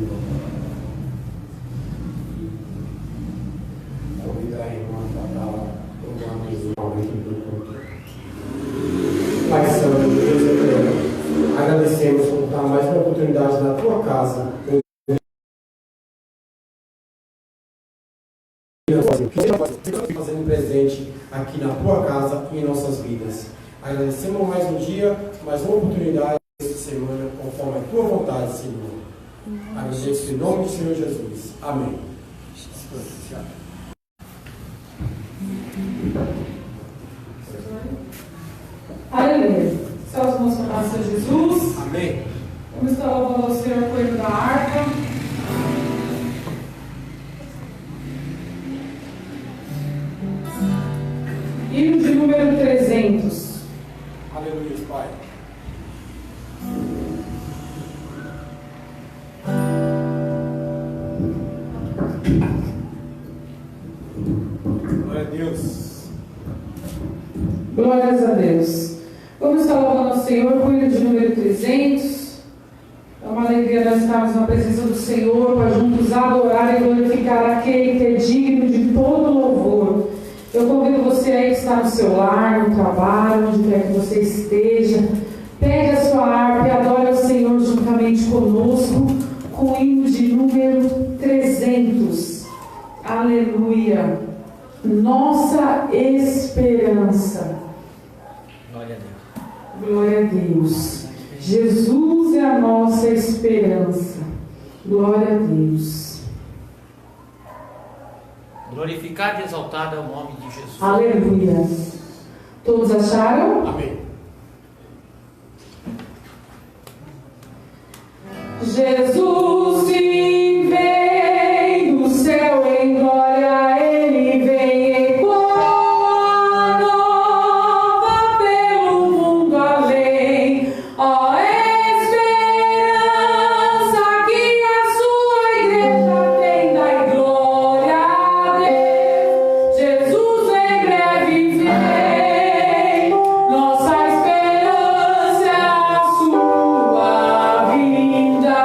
Senhor. Convidar a irmã para louvando Jesus do culto. Pai Santo, Deus eterno, agradecemos por dar mais uma oportunidade na tua casa. Fazendo presente aqui na tua casa e em nossas vidas. Agradecemos mais um dia, mais uma oportunidade esta semana, conforme a tua vontade, Senhor. Agradeço em nome do Senhor Jesus. Amém. Aleluia. Céus vamos falar, Senhor Jesus. Amém. Vamos estar louvando ao Senhor com ele da harpa. Hino de número 300. Aleluia, Pai. Glória a Deus. Glórias a Deus. Vamos estar louvando ao Senhor com o hino de número 300. É uma alegria nós estarmos na presença do Senhor para juntos adorar e glorificar aquele que é digno de todo louvor. Eu convido você aí que está no seu lar, no trabalho, onde quer que você esteja. Pegue a sua harpa e adore ao Senhor juntamente conosco com o hino de número 300. Aleluia. Nossa esperança. Glória a Deus. Glória a Deus. Jesus é a nossa esperança. Glória a Deus. Glorificado e exaltado é o nome de Jesus. Aleluia. Todos acharam? Amém. Jesus sim vem do céu em glória, ele vem em boa nova pelo mundo além. Ó esperança que a sua igreja tem, dai glória a Deus. Jesus em breve vem, nossa esperança é a sua vinda.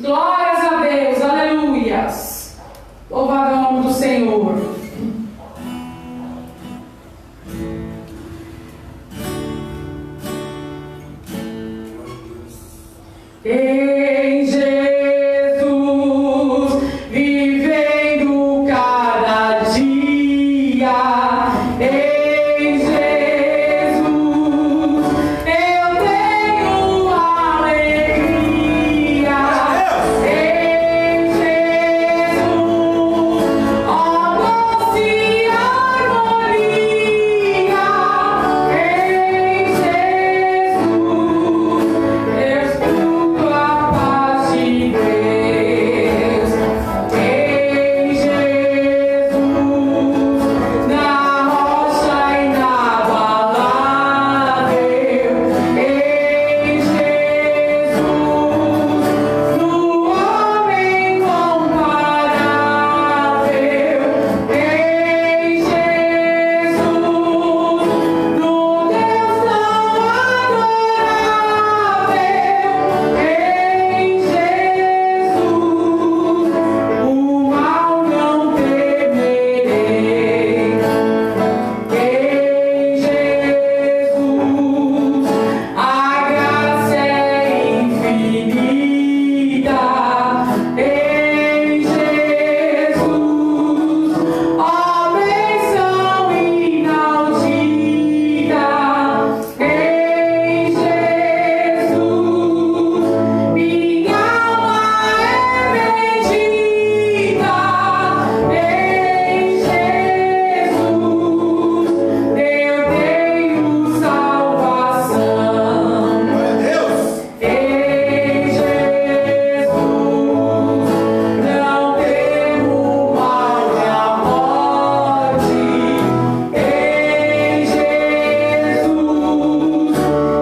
Glórias a Deus, aleluias. Louvado é o nome do Senhor. Em Jesus, vivendo cada dia. Em Jesus, eu tenho alegria. Em Jesus, ó doce harmonia. Em Jesus, escuto a paz de Deus. Em Jesus, na rocha inabalável. Em Jesus, no homem incomparável. Em Jesus, no Deus tão adorável. Em Jesus, o mal não temerei. Em Jesus, a graça é infinita. Em Jesus, ó bênção inaudita. Em Jesus, minha alma é bendita. Em Jesus, eu tenho salvação. Glória a Deus. Em Jesus, não temo mal e a morte. Em Jesus,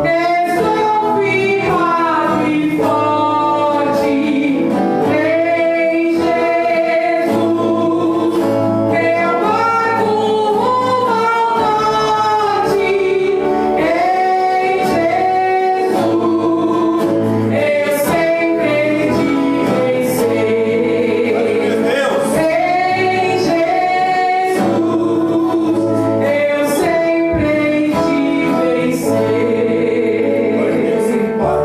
estou firmado e forte. Em Jesus, meu barco rumo ao norte. Em Jesus, eu sempre hei de vencer. Glória a Deus. Em Jesus, eu sempre hei de vencer. Pai.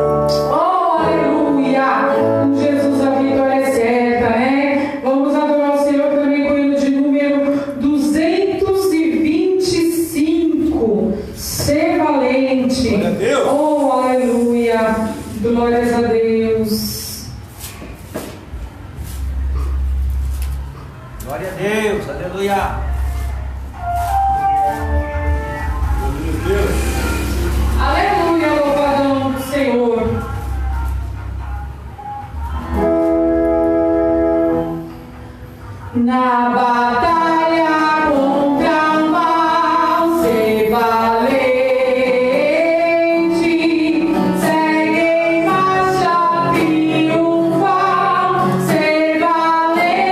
Oh, aleluia! Com Jesus a vitória é certa, né? Vamos adorar o Senhor também com o hino de número 225. Ser valente. Glória a Deus. Oh, aleluia! Glórias a Deus. Glória a Deus, aleluia. Aleluia, louvado é o nome do Senhor. Na batalha contra o mal, ser valente, segue em marcha triunfal, ser valente.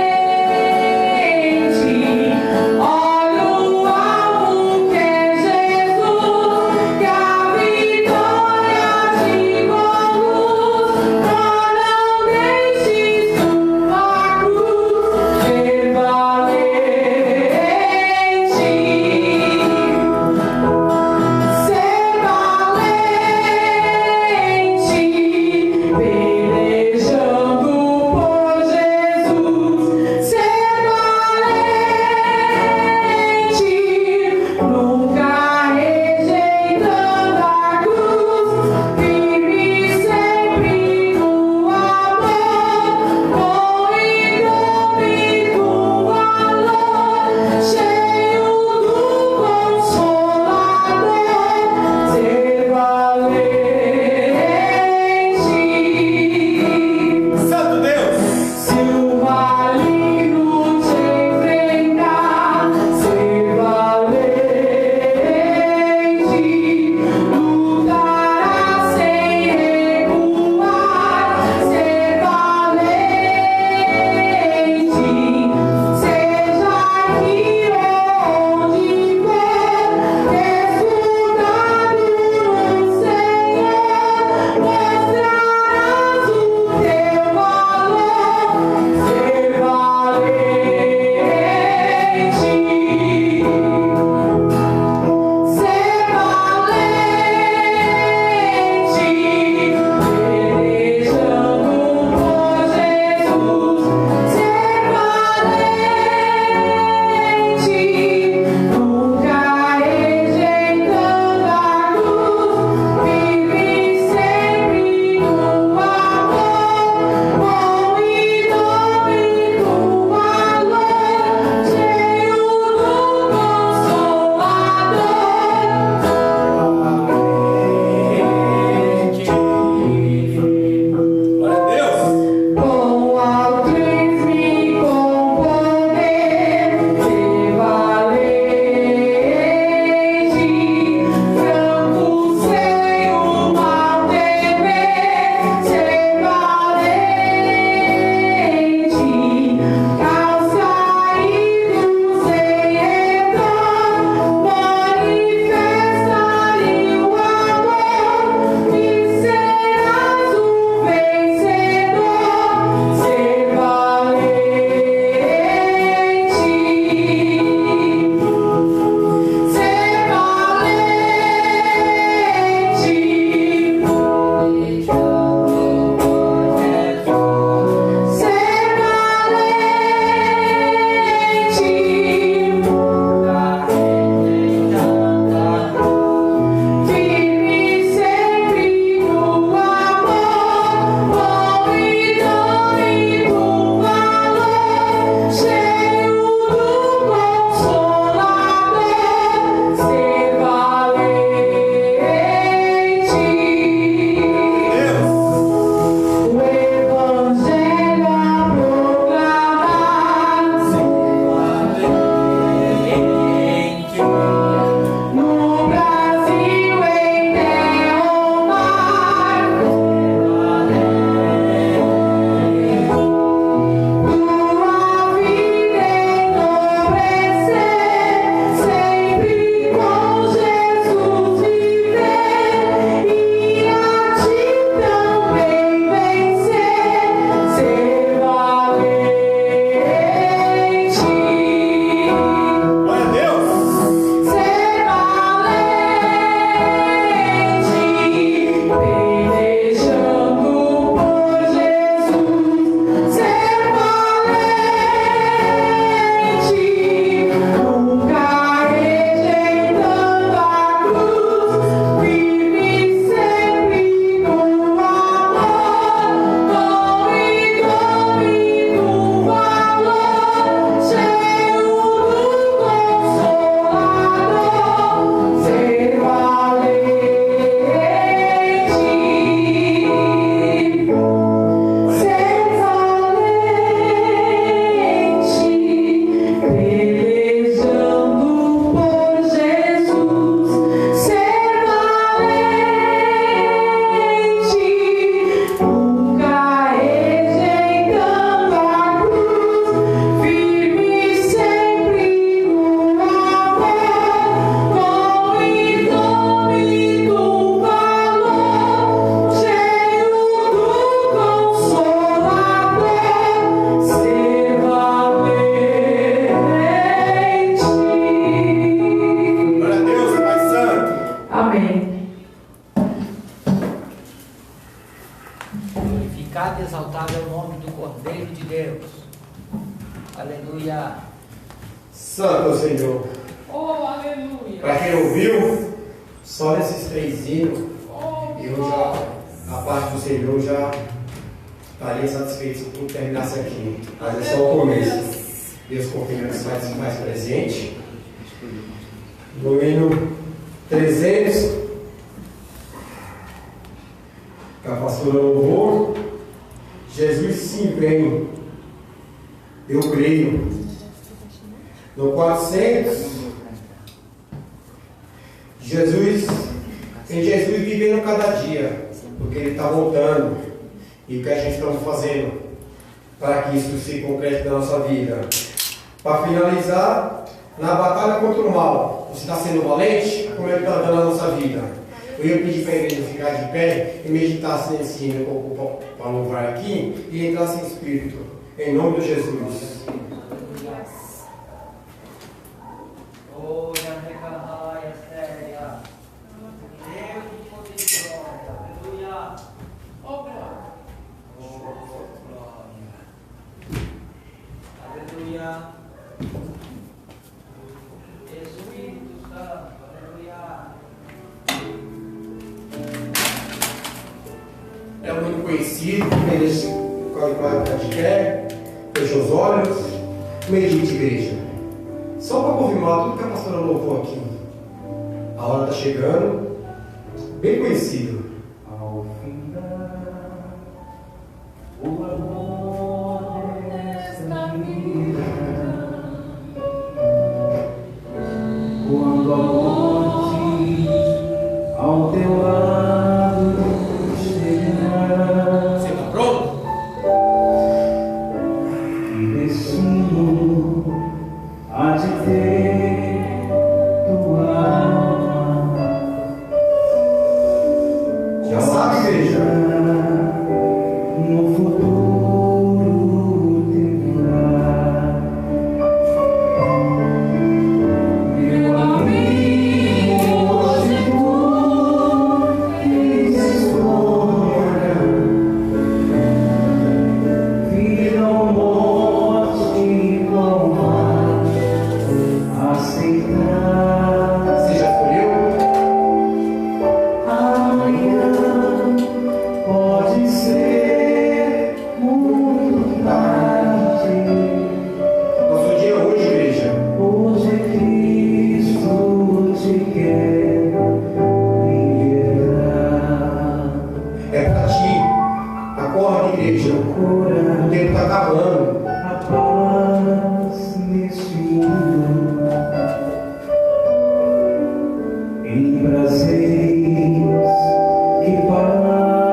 é o nome do Cordeiro de Deus. Aleluia. Santo é o Senhor. Oh, aleluia. Para quem ouviu, só nesses 3 hinos, a parte do Senhor já estaria satisfeito por terminasse aqui. Mas é só o começo. Deus confirma que vai se mais presente. No hino 300, que a pastora louvou, Jesus sim vem, eu creio. No 400, em Jesus vivendo cada dia, porque Ele está voltando, e o que a gente está fazendo para que isso se concrete na nossa vida. Para finalizar, na batalha contra o mal, você está sendo valente? Como Ele está dando a nossa vida? Eu ia pedir para a igreja ficar de pé e meditar nesse hino para louvar aqui e entrar sem espírito, em nome de Jesus. É muito conhecido, merece qualquer de quer, fecha os olhos, medite, igreja. Só para confirmar tudo que a pastora louvou aqui. A hora está chegando, bem conhecido. Ao findar o amor desta vida, quando a morte ao teu lado chegar, Você está pronto? e destino há de ter tua alma. Já sabe, igreja? No futuro terá meu amigo, hoje tu tens escolha, vida ou morte, qual vai aceitar? Você já escolheu? Amanhã pode ser muito tarde. Nosso dia é hoje, igreja. Hoje Cristo te quer libertar. É para ti. Acorda, igreja. O tempo está acabando. A paz neste mundo, em prazeres que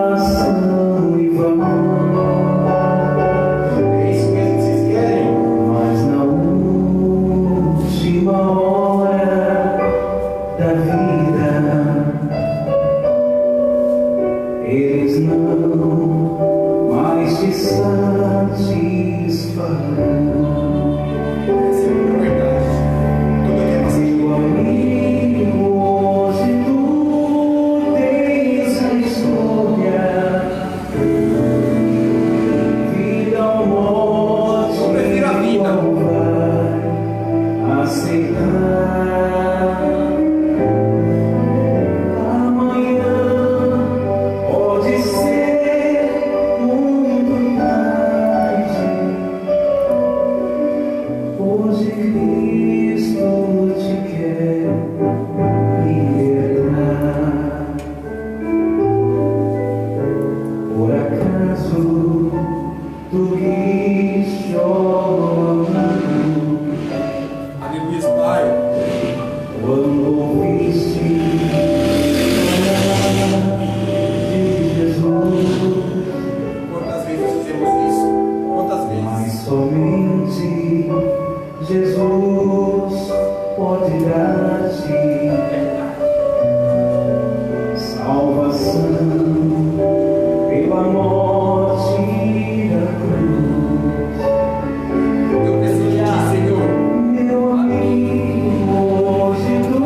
passam e vão, É isso mesmo que vocês querem? mas na última hora da vida eles não mais te satisfarão. Essa é a verdade. Tudo aqui é passageiro. Meu amigo, hoje tu tens a escolha, vida ou morte, Eu prefiro a vida. qual vai aceitar? Amanhã pode ser muito tarde. Hoje Cristo te quer libertar. Por acaso tu riste chorando Aleluia, Pai. quando ouviste falar de Jesus? Quantas vezes nós fizemos isso? Quantas Mas vezes? somente Jesus pode dar-te salvação pela morte da cruz. Eu preciso de ti, Senhor. Meu amigo, hoje tu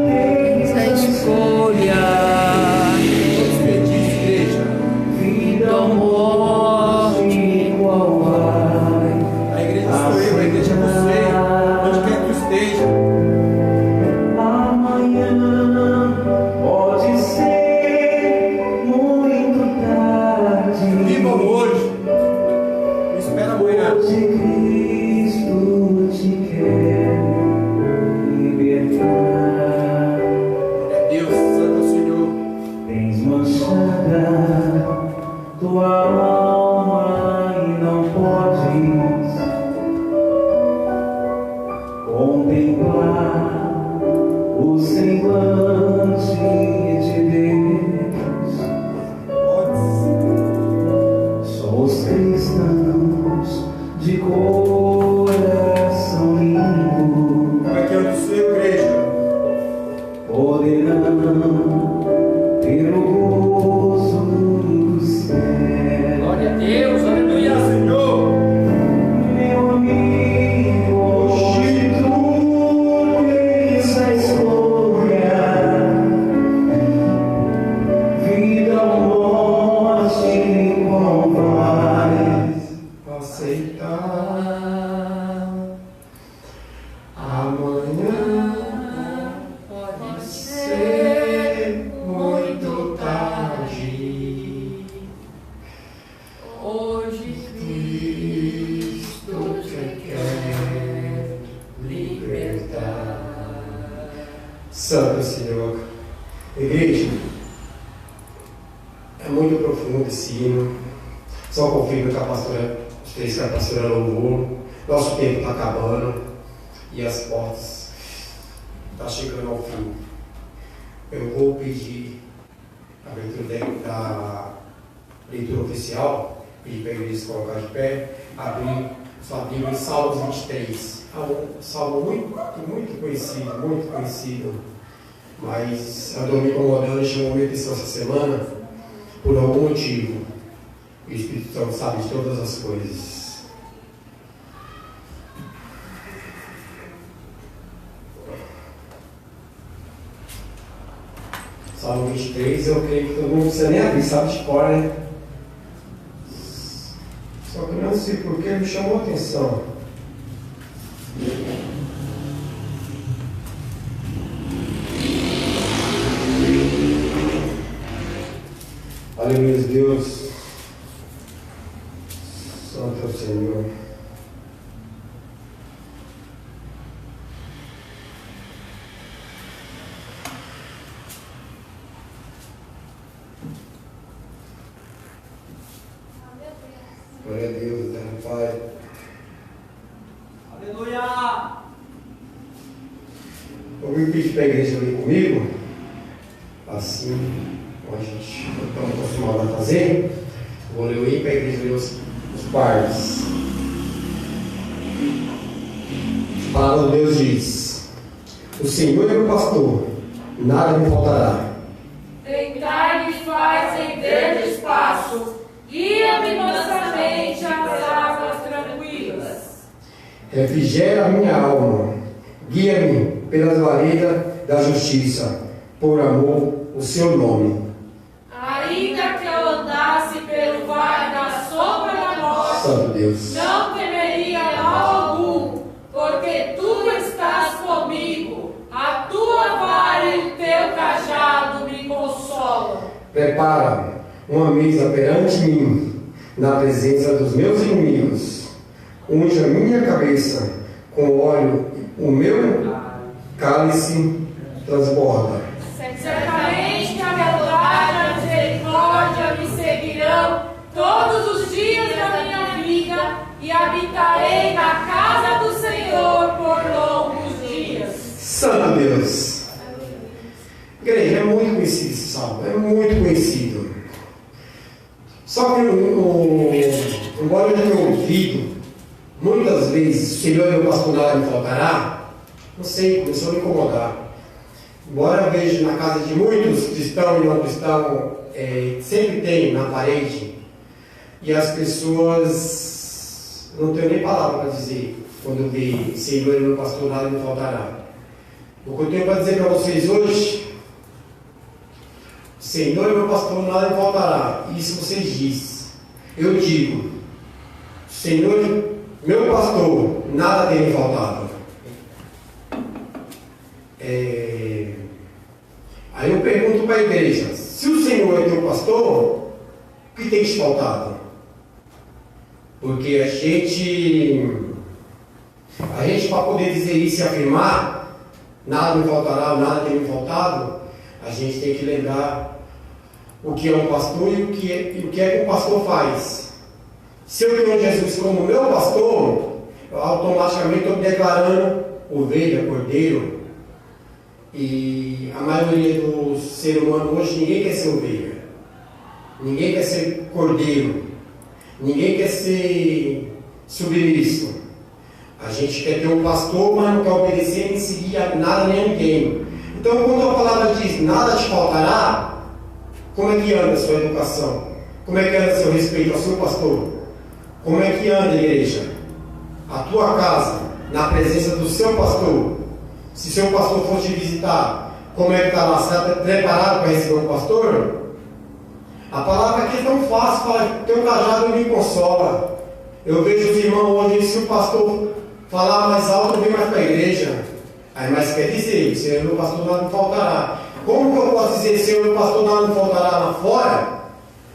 tens a escolha, Todos benditos, igreja. vida ou morte. alma e não podes contemplar o semblante de Deus. Só os cristãos de coração limpo Como é que é o seu, igreja? poderão ter o gozo do céu. Glória a Deus, aleluia. Senhor, Meu amigo, hoje tu tens a escolha, vida ou morte, qual vais aceitar. Amanhã Pode ser muito tarde. hoje Cristo te quer libertar. Santo Senhor. Igreja, é muito profundo esse hino. Só confirmo que a pastora fez, que a pastora louvou. Nosso tempo está acabando e as portas estão chegando ao fim. Eu vou pedir a abertura da leitura oficial, pedir para a igreja se colocar de pé, abrir sua Bíblia em Salmos 23. É um salmo muito conhecido, mas andou me incomodando e chamou minha atenção essa semana por algum motivo. O Espírito Santo sabe de todas as coisas. Salmo 23, eu creio que todo mundo precisa nem abrir, sabe de cor, né? Só que eu não sei porque me chamou a atenção. Aleluia, Deus. Santo é o Senhor. Glória a Deus, eterno Pai. aleluia. Eu vim pedir para a igreja ler comigo, assim como a gente está acostumado a fazer. Vou ler o hino para a igreja ler os partes. A palavra de Deus diz: o Senhor é meu pastor, nada me faltará. Deitar-me faz em verdes pastos, guia-me mansamente às águas tranquilas. Refrigera a minha alma, guia-me pelas varedas da justiça, por amor ao seu nome. Ainda que eu andasse pelo vale da sombra da morte, Santo Deus. não temeria mal algum, porque tu estás comigo, a tua vara e o teu cajado me consolam. Prepara uma mesa perante mim, na presença dos meus inimigos. Unge a minha cabeça com óleo, o meu cálice transborda. Certamente a verdade e a misericórdia me seguirão todos os dias da minha vida, e habitarei na casa do Senhor por longos dias. Santo Deus. Igreja, é muito conhecido esse salmo, é muito conhecido. Só que embora eu tenha ouvido muitas vezes, o Senhor é meu pastor, nada me faltará, não sei, começou a me incomodar. Embora eu veja na casa de muitos cristãos e não cristãos, sempre tem na parede, e as pessoas não tenho nem palavra para dizer quando eu vejo: Senhor é meu pastor, nada me faltará. O que eu tenho para dizer para vocês hoje: Senhor é meu pastor, nada me faltará. Isso vocês dizem. Eu digo: Senhor, meu pastor, nada tem me faltado. Aí eu pergunto para a igreja: se o Senhor é teu pastor, o que tem te faltado? Porque a gente para poder dizer isso e afirmar, nada me faltará, nada tem me faltado, a gente tem que lembrar o que é um pastor e o que é que o pastor faz. Se eu tenho Jesus como meu pastor, eu automaticamente estou declarando ovelha, cordeiro. E a maioria do ser humano hoje, ninguém quer ser ovelha. Ninguém quer ser cordeiro. Ninguém quer ser submisso. A gente quer ter um pastor, mas não quer obedecer nem seguir a nada nem a ninguém. Então, quando a palavra diz nada te faltará, como é que anda a sua educação? Como é que anda seu respeito ao seu pastor? Como é que anda a igreja? A tua casa, na presença do seu pastor. Se seu pastor for te visitar, como é que está lá? Você está preparado para receber um pastor? A palavra aqui é tão fácil, fala, teu cajado me consola. Eu vejo os irmãos hoje, se o pastor falar mais alto, não vem mais para a igreja. Aí, mas quer dizer, Senhor, meu pastor nada me faltará. Como que eu posso dizer, Senhor, meu pastor nada me faltará lá fora?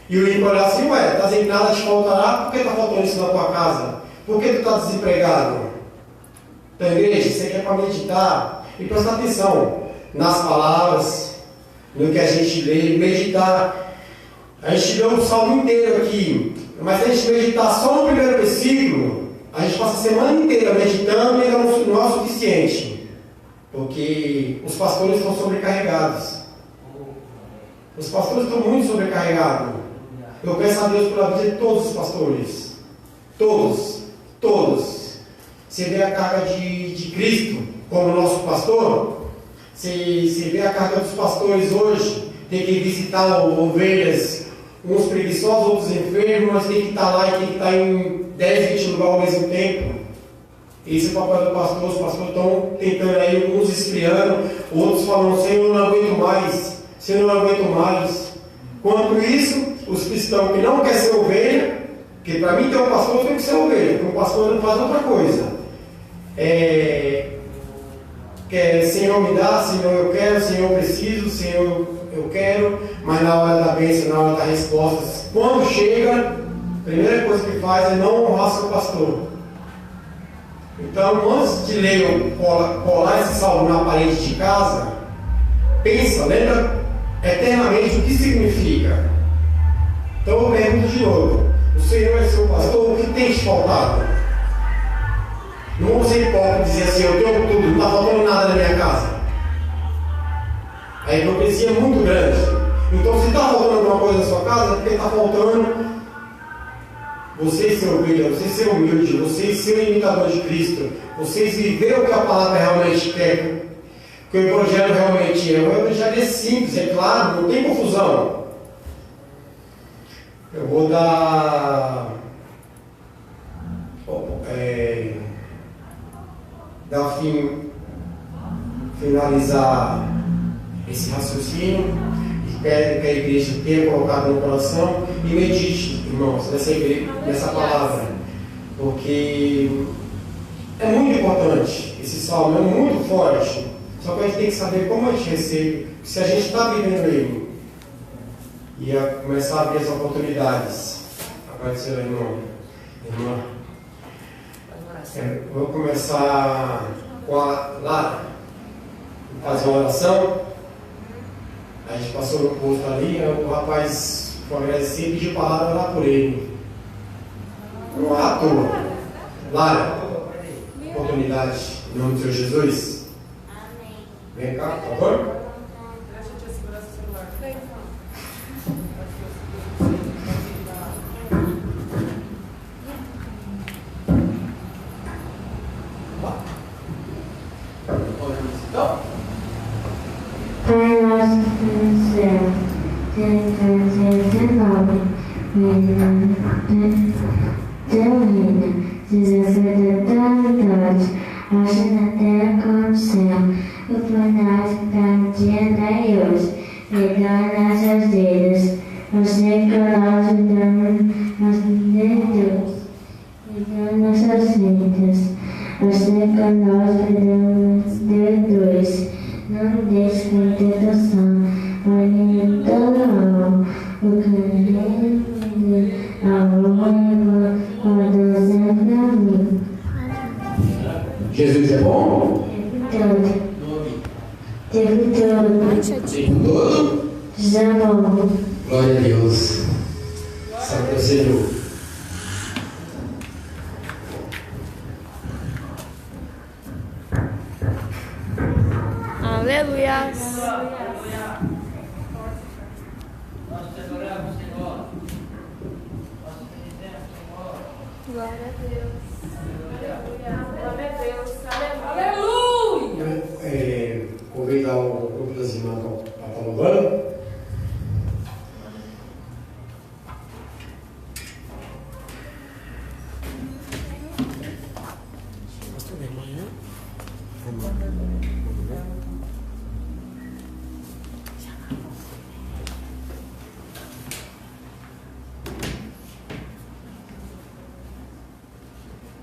E o irmão olhar assim, ué, está dizendo que nada te faltará, por que está faltando isso na tua casa? Por que tu está desempregado? Então, igreja, isso aqui é para meditar e prestar atenção nas palavras, no que a gente lê, meditar. A gente lê o salmo inteiro aqui, mas se a gente meditar só no primeiro versículo, a gente passa a semana inteira meditando e ainda não é o suficiente, porque os pastores estão sobrecarregados. Os pastores estão muito sobrecarregados. Eu peço a Deus pela vida de todos os pastores. Todos. Você vê a carga de Cristo como nosso pastor, você vê a carga dos pastores hoje, tem que visitar ovelhas, uns preguiçosos, outros enfermos, mas tem que estar lá e tem que estar em 10, 20 lugares ao mesmo tempo. Esse é o papel do pastor. Os pastores estão tentando aí, uns esfriando, outros falando, Senhor, eu não aguento mais, Senhor, eu não aguento mais. Quanto isso, os cristãos que não querem ser ovelha, porque para mim ter um pastor tem que ser ovelha, porque um pastor não faz outra coisa. Senhor, me dá, Senhor, eu quero, Senhor, eu preciso, Senhor, eu quero, mas na hora da bênção, na hora da resposta, quando chega, a primeira coisa que faz é não honrar seu pastor. Então, antes de ler, colar esse salmo na parede de casa, pensa, lembra eternamente o que significa. Então eu pergunto de novo, o Senhor é seu pastor, o que tem te faltado? Não vou ser hipócrita e dizer assim, eu tenho tudo, não está faltando nada na minha casa. A hipocrisia é muito grande. Então, se está faltando alguma coisa na sua casa, é porque está faltando vocês ser ovelha, vocês ser humilde, vocês ser imitador de Cristo, vocês viver o que a palavra realmente quer, o que o Evangelho realmente é. O Evangelho é simples, é claro, não tem confusão. Eu vou finalizar esse raciocínio. Espero que a igreja tenha colocado no coração e medite, irmãos, nessa palavra, porque é muito importante. Esse salmo é muito forte, só que a gente tem que saber como a gente recebe, se a gente está vivendo ele, e começar a abrir as oportunidades. Apareceu, irmão? Irmã? Vou começar com a Lara, fazer uma oração. A gente passou no posto ali, o rapaz foi agradecer e pediu palavra lá por ele. Não é à toa. Lara, oportunidade, em nome de Senhor Jesus. Amém. Vem cá, por favor. Deixa eu te segurar seu celular. Pai nosso que estás no céu, seja nome, teu reino, seja feita a tua vontade, assim na terra como no céu. O pão nosso cada dia dai hoje, perdoa nossas vidas, assim que nós perdoamos nossos devedores, perdoa nossas vidas, assim que nós perdoamos nossos devedores. Não deixe que a tentação, mas em todo mal, o caminho ao longo quando sempre a mim. Jesus é bom? Tempo todo. Já bom. Glória a Deus. Santo é o Senhor. Glória a Deus. Glória a Deus. Aleluia! Convidar o grupo das irmãs para estar louvando.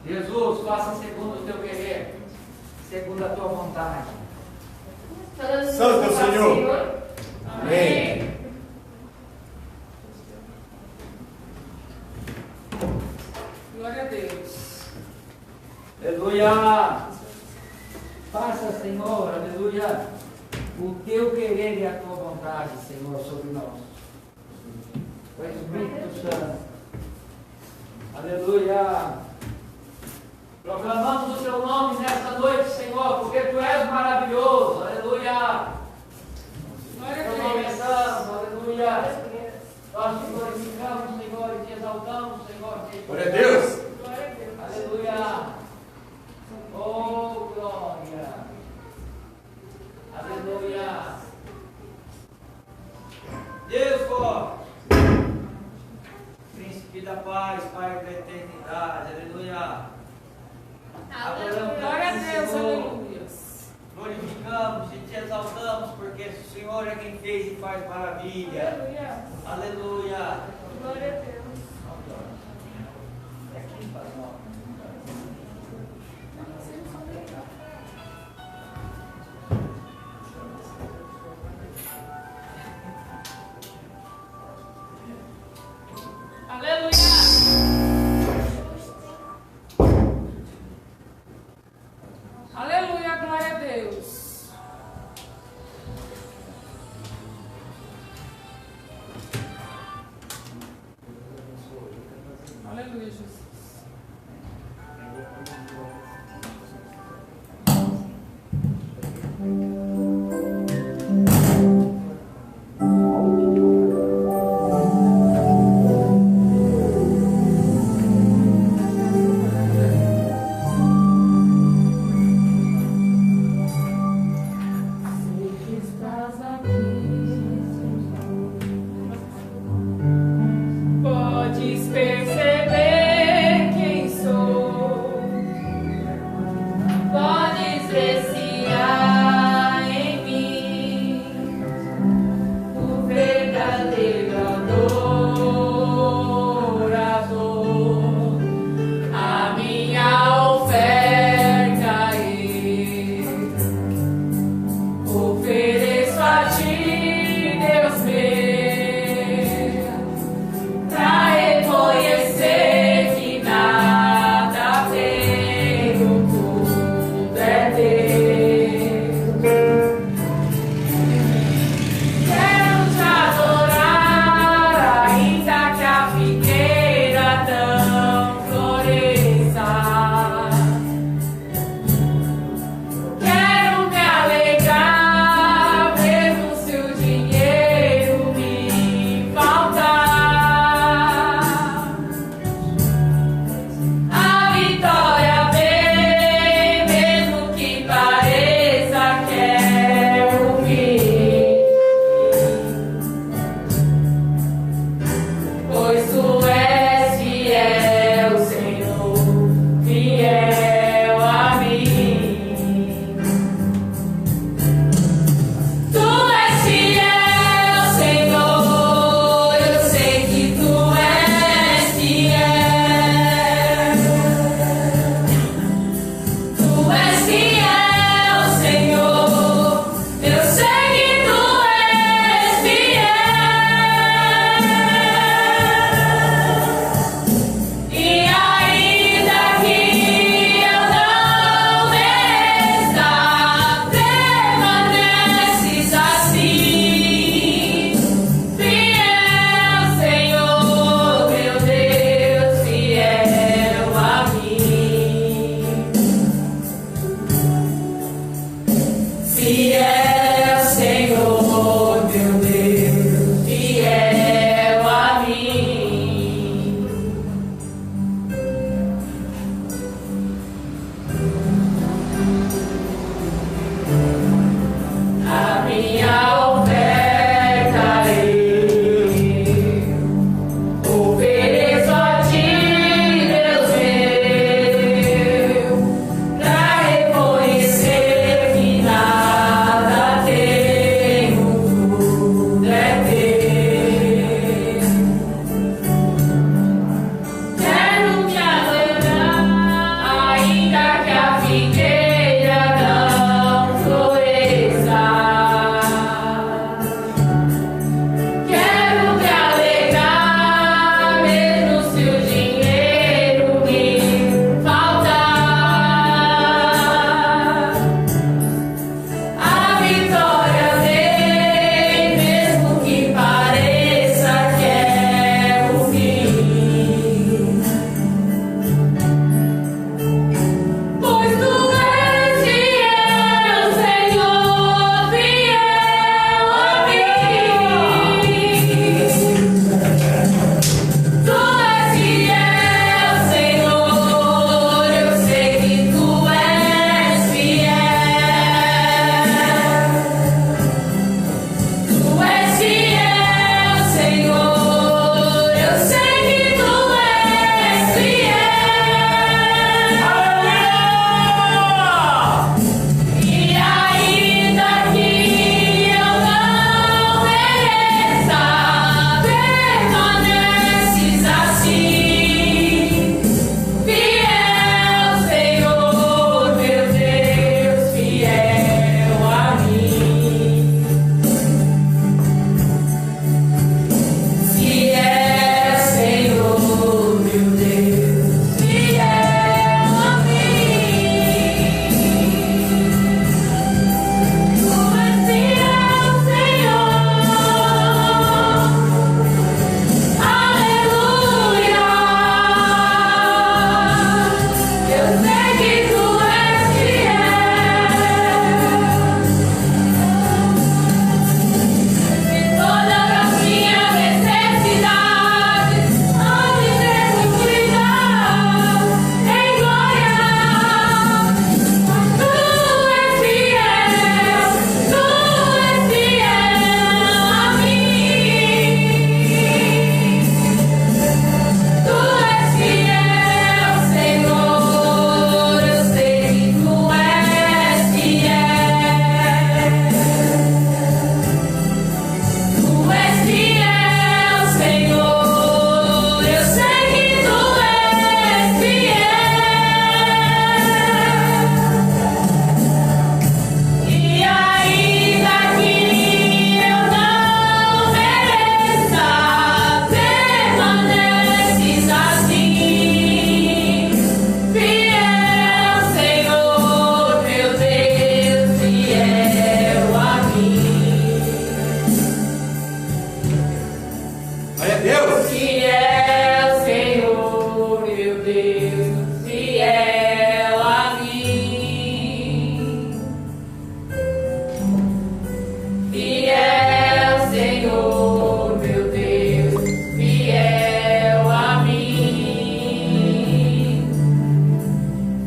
Jesus, faça segundo o teu querer, segundo a tua vontade. Santo é o Senhor. Amém. Glória a Deus. Aleluia. Faça, Senhor, aleluia, o teu querer e a tua vontade, Senhor, sobre nós. O Espírito Santo. Aleluia. Proclamamos o teu nome nesta noite, Senhor, porque tu és maravilhoso. Aleluia. Glória Teu a nome é Deus. santo. Aleluia. Nós te glorificamos, Senhor, e te exaltamos, Senhor. Glória a Deus. Aleluia. Oh, glória. Aleluia. Deus forte. Príncipe da paz, Pai da eternidade. Aleluia. Adoramos Glória a ti, Deus. Senhor. Aleluia. Glorificamos e te exaltamos, porque o Senhor é quem fez e faz maravilha. Aleluia. Glória a Deus. É quem faz mal. Aleluia. Aleluia, glória a Deus. Aleluia, Jesus. Sei que estás aqui. Podes perceber quem sou. Deus, fiel a mim. Fiel, Senhor, meu Deus, fiel a mim.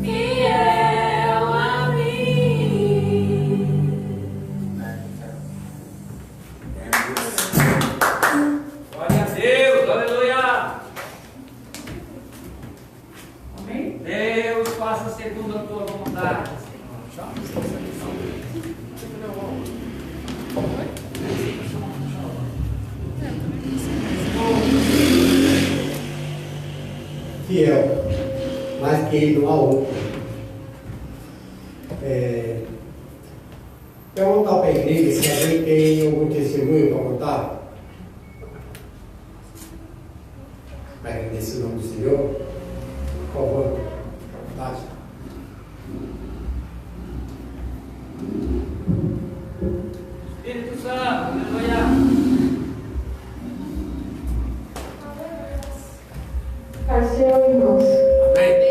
Fiel a mim. Glória a Deus, aleluia. Amém? Deus, faça segundo a tua vontade, Senhor. Fiel, mais que ele não há outro. Perguntar para a igreja se alguém tem algum testemunho para contar. Para agradecer o nome do Senhor. Por favor, vontade. Espírito Santo, aleluia. Pai do Senhor, irmãos. Amém.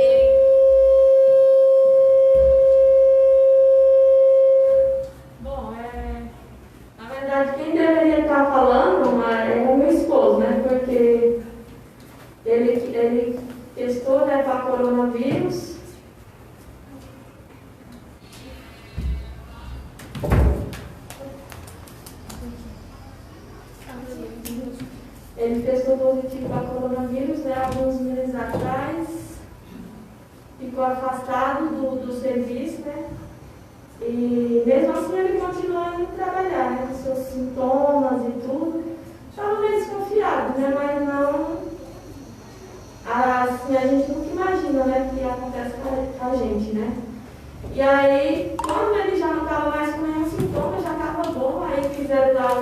Bom, na verdade, quem deveria estar falando é o meu esposo, né? Porque ele testou, né, para coronavírus. Ele testou positivo para coronavírus, né, alguns meses atrás. Ficou afastado do serviço, né? E mesmo assim ele continuou indo trabalhar, né? Com seus sintomas e tudo. Estava meio desconfiado, né? Mas não. Assim, a gente nunca imagina, né? Que acontece com a gente, né? E aí, quando ele já não estava mais com nenhum sintoma, já estava bom, aí fizeram lá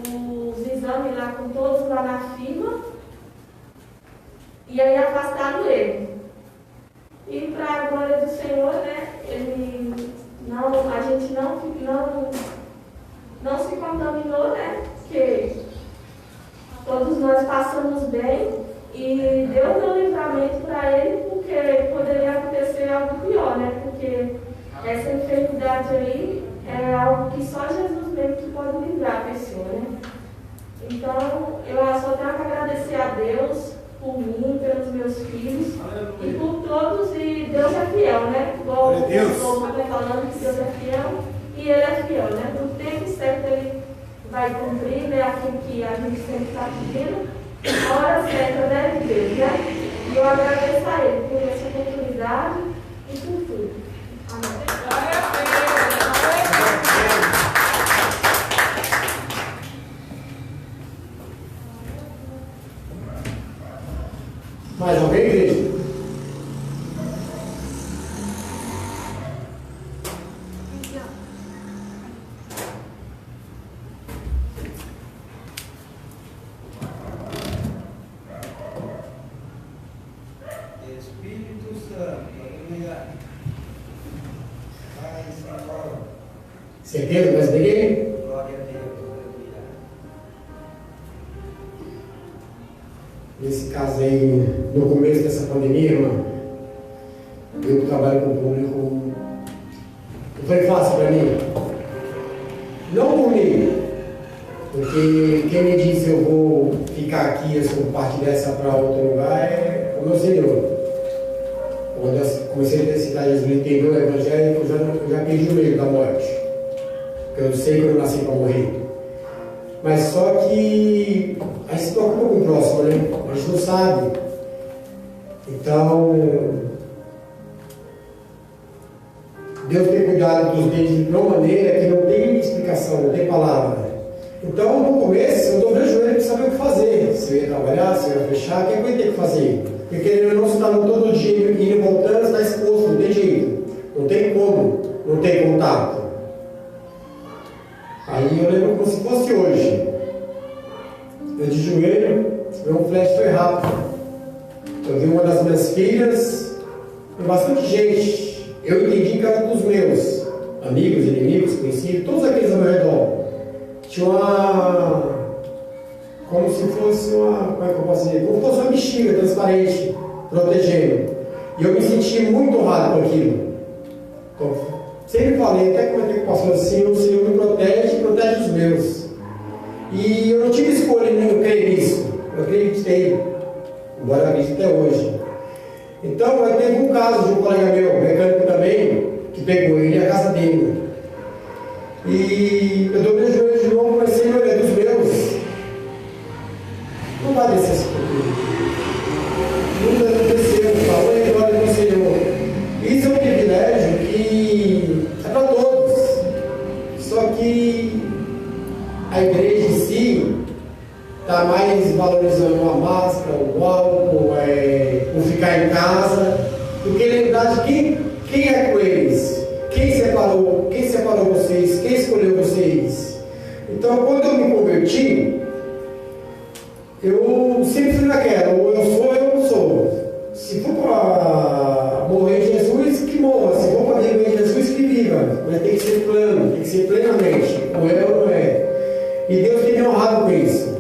os exames lá com todos lá na fila. E aí afastaram ele. E para a glória do Senhor, né? A gente não se contaminou, né? Porque todos nós passamos bem e Deus deu livramento para ele, porque poderia acontecer algo pior, né? Porque essa enfermidade aí é algo que só Jesus mesmo que pode livrar a pessoa, né? Então, eu só tenho que agradecer a Deus por mim, pelos meus filhos e por todos, e Deus é fiel, né? Igual o povo está falando que Deus é fiel e Ele é fiel, né? No tempo certo Ele vai cumprir, né? Aquilo que a gente sempre está pedindo, a hora certa, né, de Deus, né? E eu agradeço a Ele por essa oportunidade e por tudo. Amém. Mais alguém, igreja? Espírito Santo, aleluia. Pai, Senhor, Certeza? Mais ninguém? glória a Deus, aleluia. Nesse caso aí, no começo dessa pandemia, irmão, eu que trabalho com o público, não foi fácil para mim. Não por mim, porque quem me disse eu vou ficar aqui, eu sou parte dessa para outro lugar, é o meu Senhor. Quando eu comecei a necessitar de Jesus, entender o Evangelho, eu já perdi o medo da morte. Porque eu sei que eu nasci para morrer. Mas só que a gente se preocupa com o próximo, né? A gente não sabe. Então, Deus tem cuidado dos dentes de uma maneira que não tem explicação, não tem palavra. Então, no começo, eu dobrei o joelho para saber o que fazer. Se eu ia trabalhar, se eu ia fechar, o que eu ia ter que fazer? Porque ele não está todo dia indo e voltando, está exposto, não tem jeito. Não tem como, não tem contato. Aí eu lembro como se fosse hoje. Eu de joelho, meu flash foi rápido. Eu vi uma das minhas filhas, e bastante gente. Eu entendi que era dos meus amigos, inimigos, conhecidos, todos aqueles ao meu redor. Tinha como se fosse uma, como é que eu posso dizer? Como se fosse uma bexiga transparente protegendo. E eu me senti muito honrado com aquilo. Então, sempre falei, até comentei com o pastor assim, o Senhor me protege e protege os meus. E eu não tive escolha em eu crer nisso. Eu acreditei. Embora eu acredite até hoje. Então, aí teve um caso de um colega meu, mecânico também, que pegou ele e a casa dele. E eu dobrei os joelhos de novo e comecei a olhar dos meus. Não vai descer esse pouquinho. Não desceu, falou em glória do Senhor. Isso é um privilégio que é para todos. Só que a igreja em si está mais valorizando a máscara, o álcool, o ficar em casa, do que lembrar de quem é com eles. Quem separou vocês? Quem escolheu vocês? Então, quando eu me converti, eu sempre fui naquela, ou eu sou ou eu não sou. Se for para morrer em Jesus, que morra. Se for para viver em Jesus, que viva. Mas tem que ser plano, tem que ser plenamente. Ou é ou não é. E Deus tem me honrado com isso.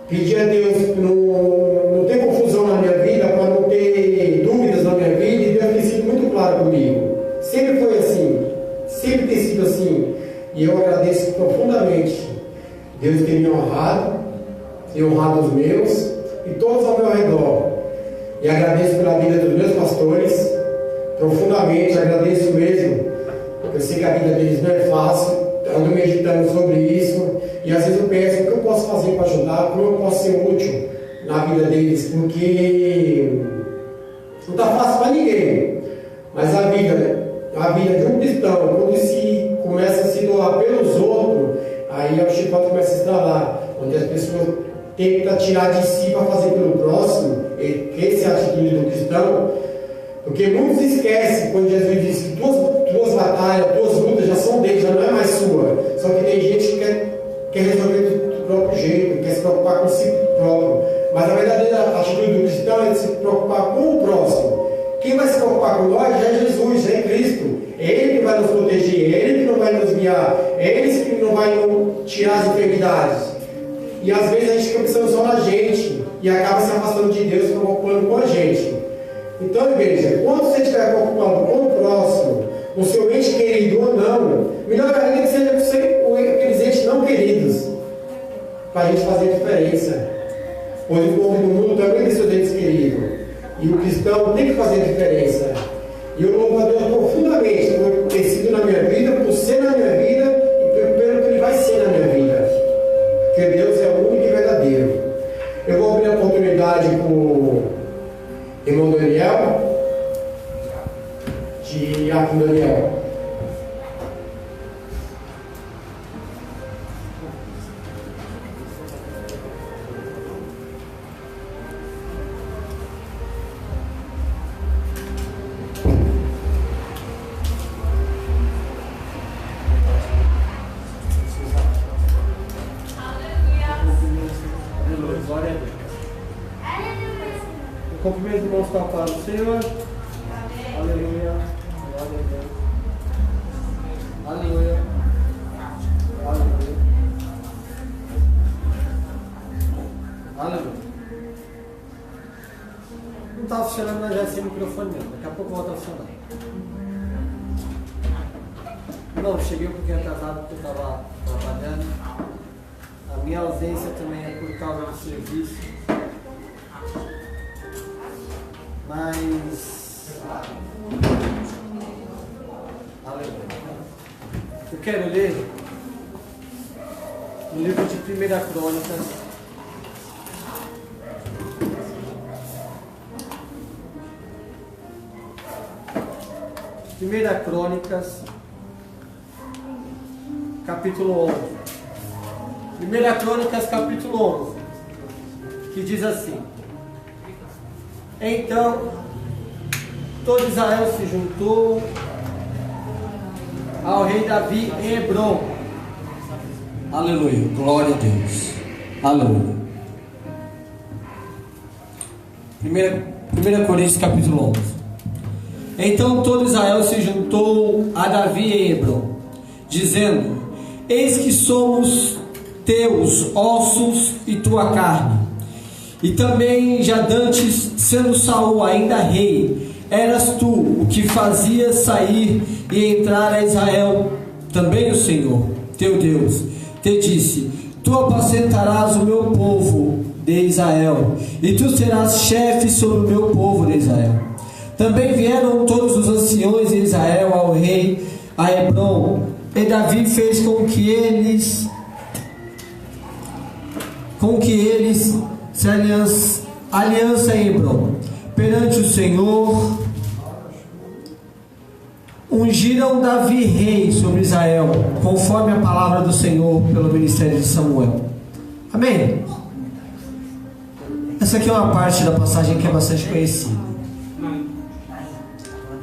Pedir a Deus não ter confusão na minha vida, para não ter dúvidas na minha vida, e Deus tem sido muito claro comigo. Sempre foi assim, sempre tem sido assim, e eu agradeço profundamente. Deus tem me honrado, tem honrado os meus e todos ao meu redor, e agradeço pela vida dos meus pastores, profundamente, agradeço mesmo, porque eu sei que a vida deles não é fácil, ando meditando sobre isso, e às vezes eu penso o que eu posso fazer para ajudar, como eu posso ser útil na vida deles, porque não está fácil para ninguém, mas a vida de um cristão, quando se começa a se doar pelos outros, aí o chicote começa a estralar, onde as pessoas tentam tirar de si para fazer pelo próximo. Essa é a atitude do cristão, porque muitos esquecem quando Jesus diz que tuas batalhas, tuas lutas já são deles, já não é mais sua. Só que tem gente que quer resolver do próprio jeito, quer se preocupar com si próprio, mas a verdadeira atitude do cristão é de se preocupar com o próximo. Quem vai se preocupar com nós já é Jesus, já é Cristo. É Ele que vai nos proteger, é Ele que não vai nos guiar, é Ele que não vai nos tirar as enfermidades. E às vezes a gente fica pensando só na gente e acaba se afastando de Deus, preocupando com a gente. Então, igreja, quando você estiver preocupado com o próximo, com o seu ente querido ou não, melhor ainda que seja aqueles entes não queridos, para a gente fazer diferença. Pois o povo do mundo também tem seus entes queridos. E o cristão tem que fazer diferença. E eu louvo a Deus profundamente por ter sido na minha vida, por ser na minha vida e pelo que Ele vai ser na minha vida. Porque Deus é o único e verdadeiro. Eu vou abrir a oportunidade para o irmão Daniel, de Iaco Daniel. Cumprimento os irmãos com a paz do Senhor. Aleluia. Glória a Deus. Aleluia. Aleluia. Aleluia. Não está funcionando, mas já sem microfone mesmo. Daqui a pouco volta a funcionar. Não, cheguei um pouquinho atrasado porque eu estava trabalhando. A minha ausência também é por causa do serviço. Mas aleluia. Eu quero ler no livro de 1 Crônicas, capítulo 11. 1 Crônicas, capítulo 11, que diz assim: Então todo Israel se juntou ao rei Davi em Hebrom. Aleluia, glória a Deus. Aleluia. 1 Coríntios capítulo 11. Então todo Israel se juntou a Davi em Hebrom, dizendo: Eis que somos teus ossos e tua carne. E também já dantes, sendo Saul ainda rei, eras tu o que fazias sair e entrar a Israel. Também o Senhor, teu Deus, te disse: tu apacentarás o meu povo de Israel, e tu serás chefe sobre o meu povo de Israel. Também vieram todos os anciões de Israel ao rei a Hebrom, e Davi fez com que eles se aliança em Hebrom perante o Senhor. Ungiram Davi rei sobre Israel, conforme a palavra do Senhor pelo ministério de Samuel. Amém? Essa aqui é uma parte da passagem que é bastante conhecida.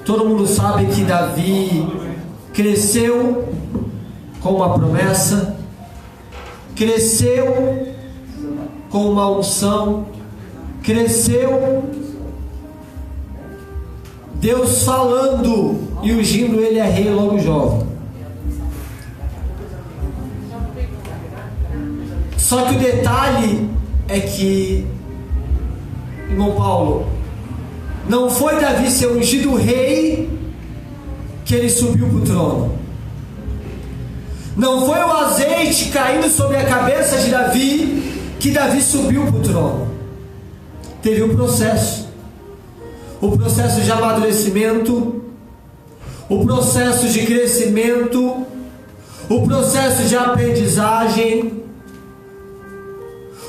Todo mundo sabe que Davi cresceu com uma promessa, cresceu com uma unção, cresceu Deus falando e ungindo ele a rei logo jovem. Só que o detalhe é que, irmão Paulo, não foi Davi ser ungido rei que ele subiu para o trono. Não foi o azeite caindo sobre a cabeça de Davi que Davi subiu para o trono. Teve um processo. O processo de amadurecimento, o processo de crescimento, o processo de aprendizagem,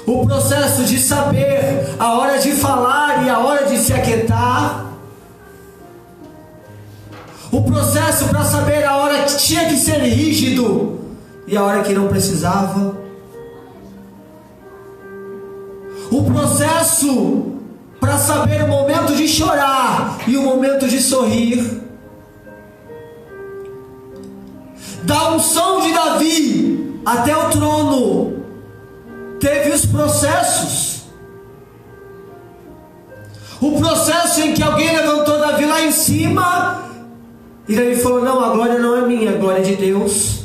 o processo de saber a hora de falar e a hora de se aquietar, o processo para saber a hora que tinha que ser rígido e a hora que não precisava, o processo para saber o momento de chorar e o momento de sorrir. Da unção de Davi até o trono teve os processos. O processo em que alguém levantou Davi lá em cima e Davi falou: não, a glória não é minha, a glória é de Deus.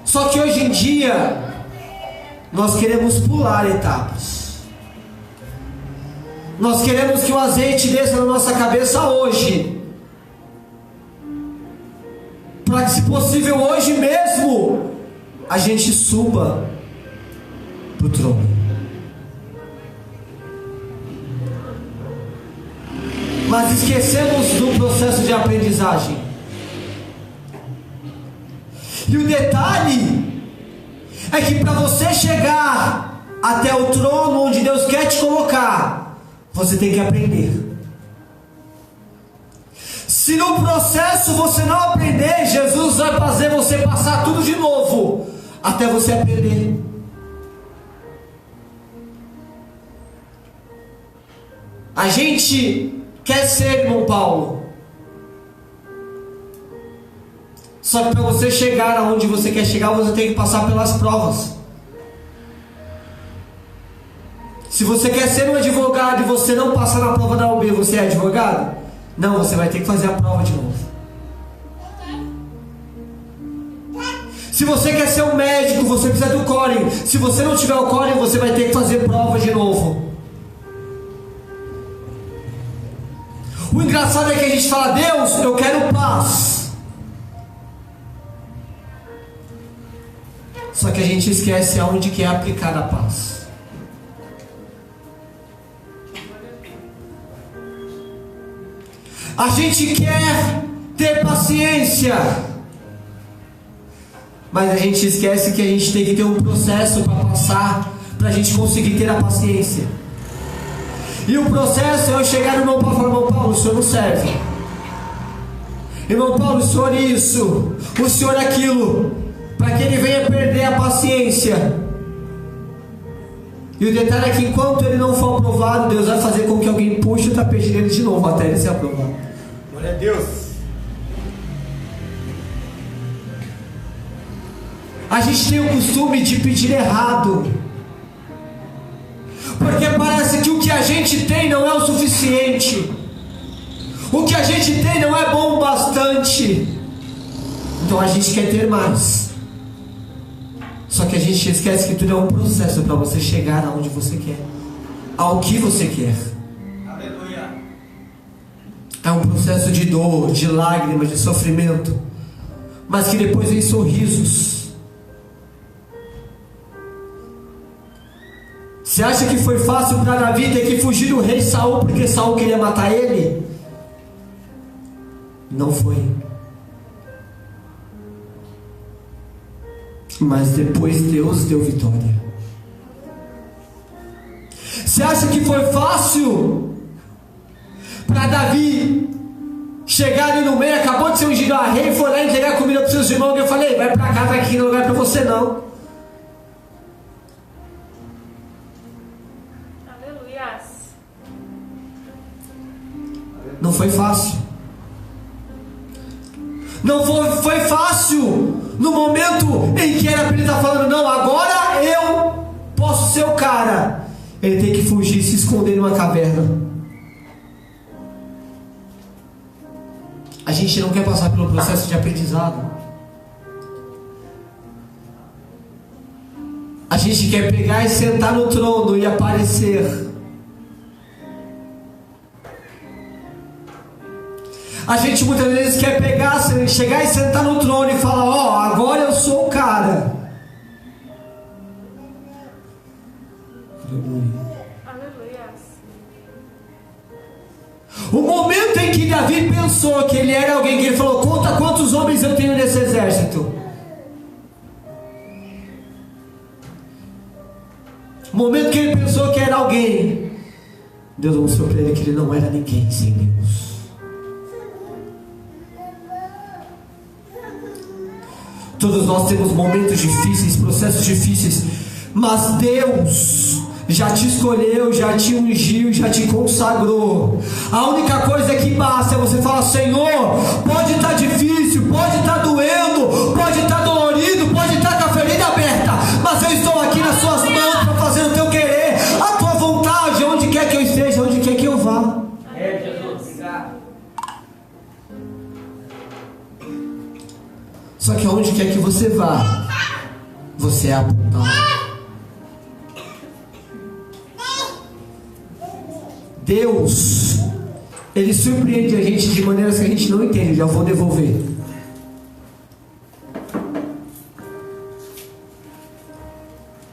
Só que hoje em dia nós queremos pular etapas. Nós queremos que o azeite desça na nossa cabeça hoje, para que, se possível, hoje mesmo a gente suba para o trono. Mas esquecemos do processo de aprendizagem. E o detalhe é que para você chegar até o trono onde Deus quer te colocar, você tem que aprender. Se no processo você não aprender, Jesus vai fazer você passar tudo de novo, até você aprender. A gente quer ser, irmão Paulo, só que para você chegar aonde você quer chegar, você tem que passar pelas provas. Se você quer ser um advogado e você não passar na prova da OAB, você é advogado? Não, você vai ter que fazer a prova de novo. Se você quer ser um médico, você precisa do Corem. Se você não tiver o Corem, você vai ter que fazer prova de novo. O engraçado é que a gente fala: Deus, eu quero paz. Só que a gente esquece aonde que é aplicar a paz. A gente quer ter paciência, mas a gente esquece que a gente tem que ter um processo para passar, para a gente conseguir ter a paciência. E o processo é eu chegar no irmão Paulo e falar: irmão Paulo, o senhor não serve. Irmão Paulo, o senhor isso, o senhor aquilo, para que ele venha perder a paciência. E o detalhe é que enquanto ele não for aprovado, Deus vai fazer com que alguém puxe o tapete dele de novo até ele ser aprovado. Glória a Deus. A gente tem o costume de pedir errado, porque parece que o que a gente tem não é o suficiente, o que a gente tem não é bom o bastante, então a gente quer ter mais. Só que a gente esquece que tudo é um processo para você chegar aonde você quer, ao que você quer. Aleluia. É um processo de dor, de lágrimas, de sofrimento, mas que depois vem sorrisos. Você acha que foi fácil para Davi ter que fugir do rei Saul porque Saul queria matar ele? Não foi. Mas depois Deus deu vitória. Você acha que foi fácil para Davi chegar ali no meio, acabou de ser ungido a rei, foi lá entregar comida para os seus irmãos, e eu falei, vai para casa, aqui não é lugar para você não. Aleluia. Não foi fácil. Não foi fácil no momento em que era para ele estar falando, não, agora eu posso ser o cara. Ele tem que fugir e se esconder numa caverna. A gente não quer passar pelo processo de aprendizado. A gente quer pegar e sentar no trono e aparecer. A gente muitas vezes quer pegar, chegar e sentar no trono e falar, ó, agora eu sou o cara. Aleluia. O momento em que Davi pensou que ele era alguém, que ele falou, conta quantos homens eu tenho nesse exército. O momento que ele pensou que era alguém, Deus mostrou para ele que ele não era ninguém sem Deus. Todos nós temos momentos difíceis, processos difíceis, mas Deus já te escolheu, já te ungiu, já te consagrou. A única coisa que basta é você falar, Senhor, pode estar difícil, pode estar doendo, pode estar dolorido, pode estar com a ferida aberta, mas eu estou aqui nas suas mãos para fazer o teu querer, a tua vontade, onde quer que eu esteja, onde quer que eu vá. Jesus, obrigado. Só que aonde quer que você vá, você é apontado. Deus, Ele surpreende a gente de maneiras que a gente não entende. Já vou devolver.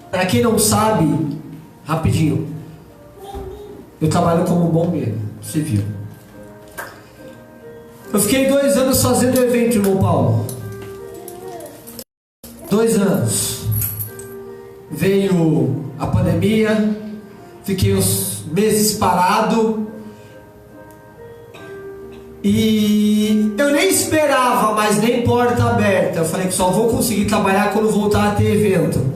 Para quem não sabe, rapidinho, eu trabalho como bombeiro civil. Eu fiquei 2 anos fazendo evento, irmão Paulo. 2 anos. Veio a pandemia, fiquei uns meses parado e eu nem esperava, mas nem porta aberta. Eu falei que só vou conseguir trabalhar quando voltar a ter evento.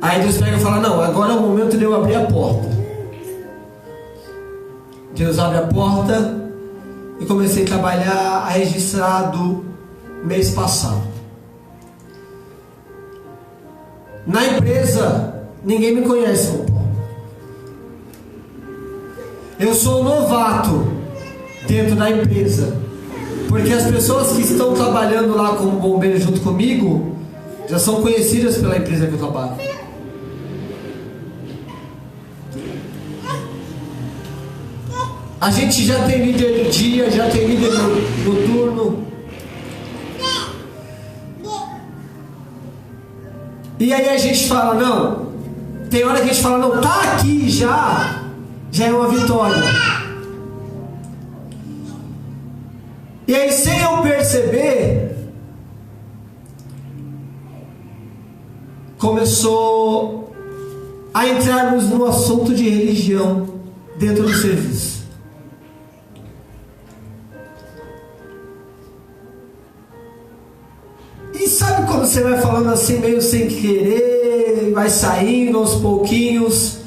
Aí Deus pega e fala, não, agora é o momento de eu abrir a porta. Deus abre a porta e comecei a trabalhar registrado mês passado. Na empresa, ninguém me conhece, irmão Paulo. Eu sou novato dentro da empresa, porque as pessoas que estão trabalhando lá como bombeiro junto comigo já são conhecidas pela empresa que eu trabalho. A gente já tem líder de dia, já tem líder noturno. E aí a gente fala, não, tem hora que a gente fala, não, tá aqui já é uma vitória. E aí, sem eu perceber, começou a entrarmos no assunto de religião dentro do serviço. E sabe quando você vai falando assim, meio sem querer, vai saindo aos pouquinhos,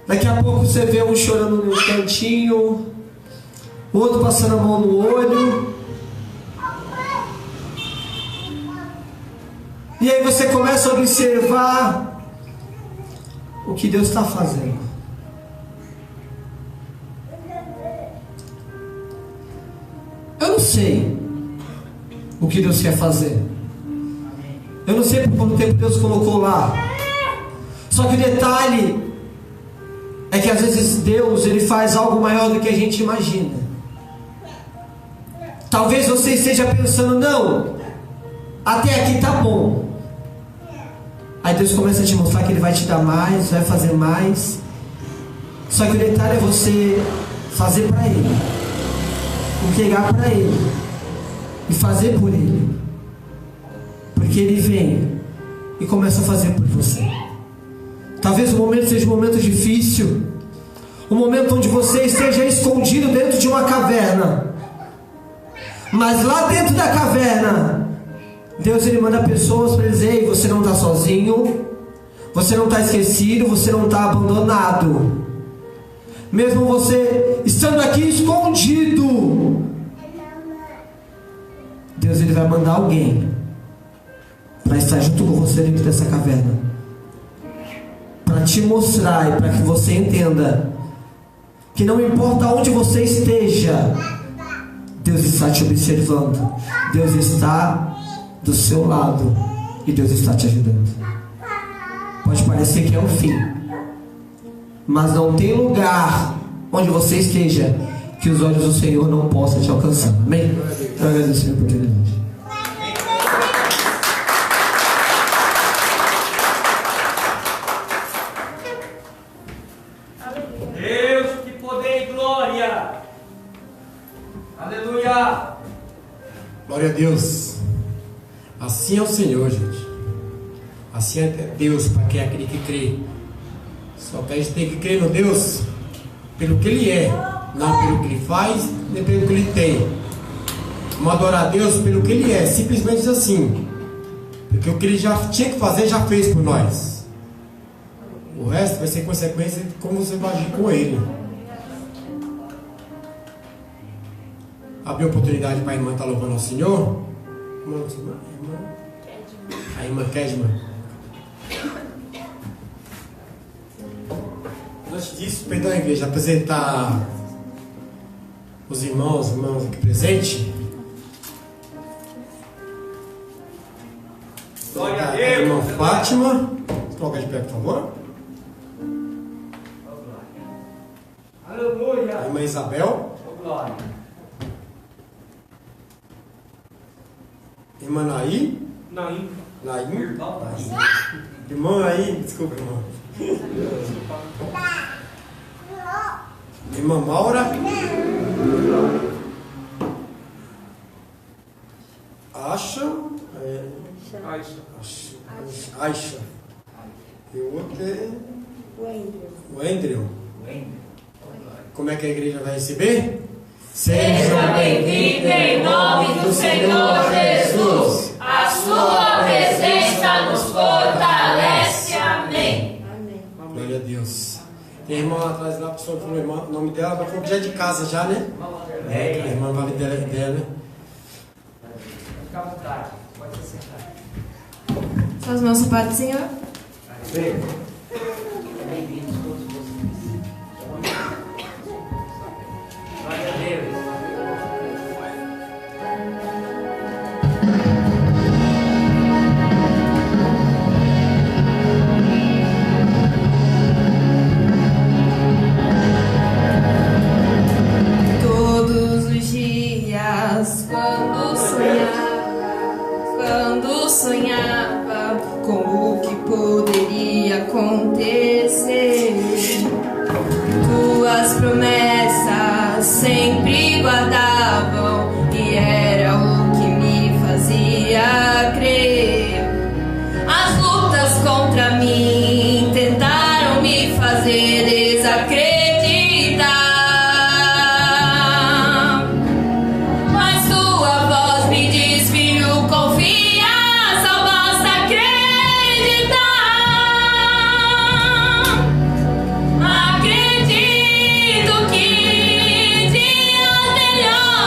daqui a pouco você vê um chorando no cantinho, o outro passando a mão no olho, e aí você começa a observar o que Deus está fazendo. Eu não sei o que Deus quer fazer. Eu não sei por quanto tempo Deus colocou lá. Só que o detalhe é que às vezes Deus, Ele faz algo maior do que a gente imagina. Talvez você esteja pensando, não, até aqui tá bom. Aí Deus começa a te mostrar que Ele vai te dar mais, vai fazer mais. Só que o detalhe é você fazer para Ele, entregar para Ele e fazer por Ele, porque Ele vem e começa a fazer por você. Talvez o momento seja um momento difícil, um momento onde você esteja escondido dentro de uma caverna, mas lá dentro da caverna Deus, Ele manda pessoas para dizer: ei, você não está sozinho, você não está esquecido, você não está abandonado. Mesmo você estando aqui escondido, Deus, Ele vai mandar alguém para estar junto com você dentro dessa caverna, para te mostrar e para que você entenda que não importa onde você esteja, Deus está te observando, Deus está do seu lado e Deus está te ajudando. Pode parecer que é o fim, mas não tem lugar onde você esteja que os olhos do Senhor não possam te alcançar. Amém? Eu agradeço a oportunidade. Deus, que poder e glória! Aleluia! Glória a Deus. Assim é o Senhor, gente. Assim é Deus para quem é aquele que crê. Só que a gente tem que crer no Deus pelo que Ele é, não pelo que Ele faz, nem pelo que Ele tem. Vamos adorar a Deus pelo que Ele é, simplesmente assim. Porque o que Ele já tinha que fazer, já fez por nós. O resto vai ser consequência de como você vai agir com Ele. Abrir a oportunidade para a irmã estar louvando ao Senhor. A irmã Kedma. Antes disso, perdão, igreja, apresentar os irmãos aqui presentes. Glória a A Deus! irmã Fátima. Coloca de pé, por favor. Aleluia! A irmã Isabel. Glória! Irmã Naí. Naim. Irmã Naí, desculpa, irmão. Irmã Maura. Aisha. E o outro é o Andrew. Como é que a igreja vai receber? Seja bem-vindo em nome do Senhor Jesus. A sua presença nos fortalece. Amém. Glória a Deus. Tem a irmã lá atrás, lá, a pessoa falou o nome dela, mas falou que já é de casa já, né? É, a irmã vale dela, né? Fica à vontade, pode se sentar. São os meus sapatos, Senhor. Bem-vindos todos vocês. Glória a Deus. Todos os dias, quando sonhava com o que poderia acontecer, tuas promessas sempre guardavam e era o que me fazia crer. As lutas contra mim tentaram me fazer desacreditar. Acredito que dias melhores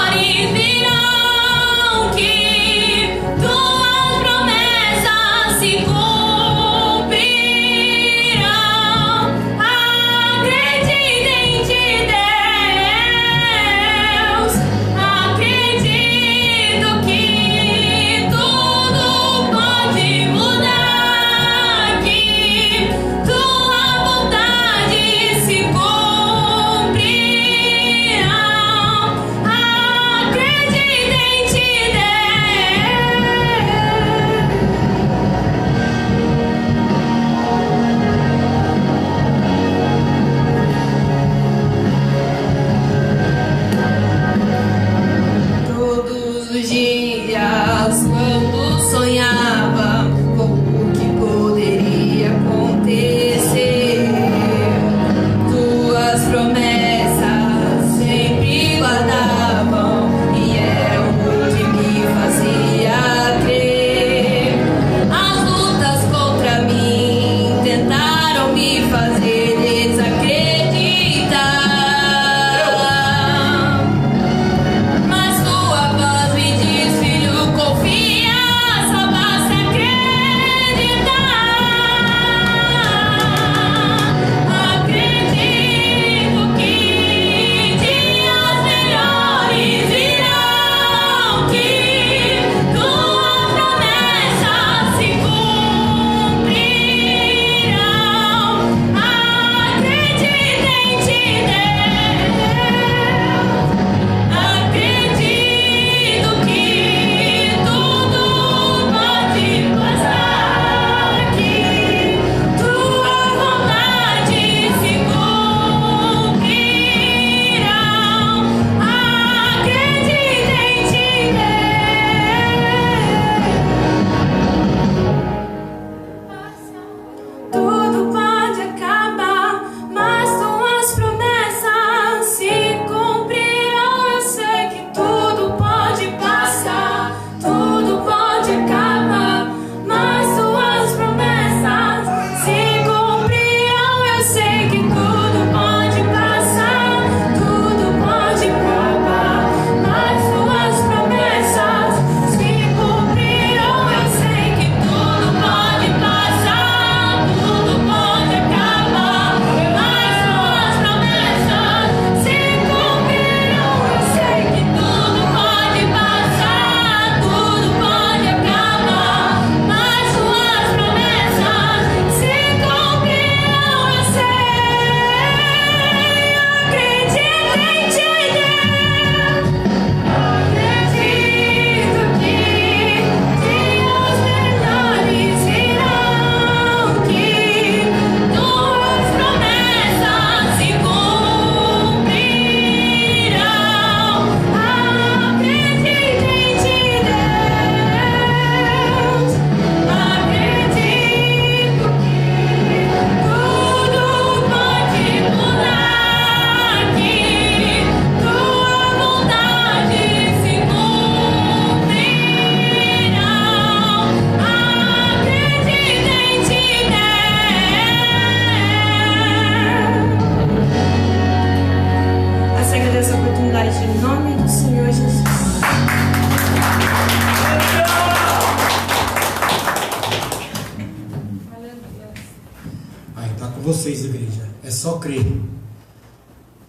Aí está com vocês, igreja. É só crer.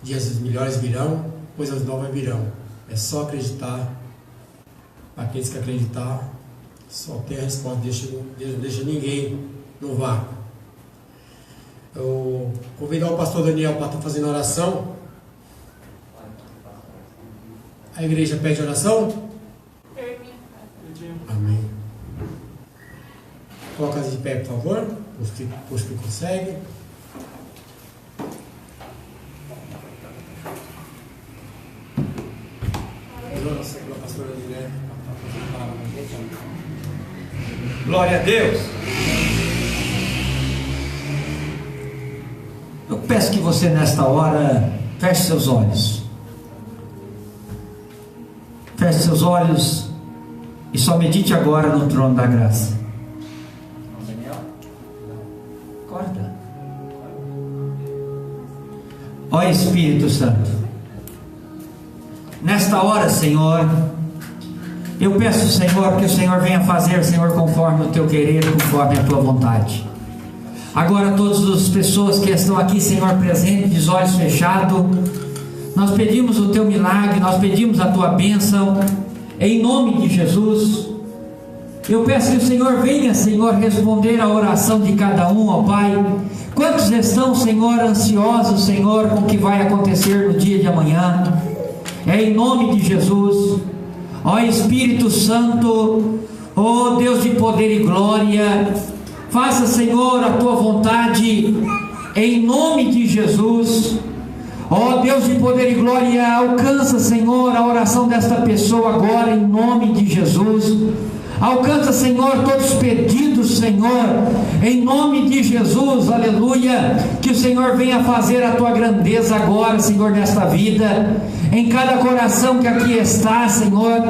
Dias melhores virão, coisas novas virão. É só acreditar. Para aqueles que acreditar, só tem a resposta. Deus não deixa ninguém no vácuo. Eu vou convidar o pastor Daniel para estar fazendo oração. A igreja pede oração? Amém. Coloca-se de pé, por favor, os que conseguem. Glória a Deus. Eu peço que você nesta hora feche seus olhos. Feche seus olhos e só medite agora no trono da graça. Acorda. Ó Espírito Santo, nesta hora, Senhor, eu peço, Senhor, que o Senhor venha fazer, Senhor, conforme o teu querer, conforme a tua vontade. Agora, todas as pessoas que estão aqui, Senhor, presentes, de olhos fechados, nós pedimos o teu milagre, nós pedimos a tua bênção, em nome de Jesus. Eu peço que o Senhor venha, Senhor, responder a oração de cada um, ó Pai. Quantos estão, Senhor, ansiosos, Senhor, com o que vai acontecer no dia de amanhã? É em nome de Jesus. Ó Espírito Santo, ó Deus de poder e glória, faça, Senhor, a tua vontade, em nome de Jesus. Ó Deus de poder e glória, alcança, Senhor, a oração desta pessoa agora, em nome de Jesus. Alcança, Senhor, todos os pedidos, Senhor, em nome de Jesus, aleluia. Que o Senhor venha fazer a tua grandeza agora, Senhor, nesta vida, em cada coração que aqui está, Senhor,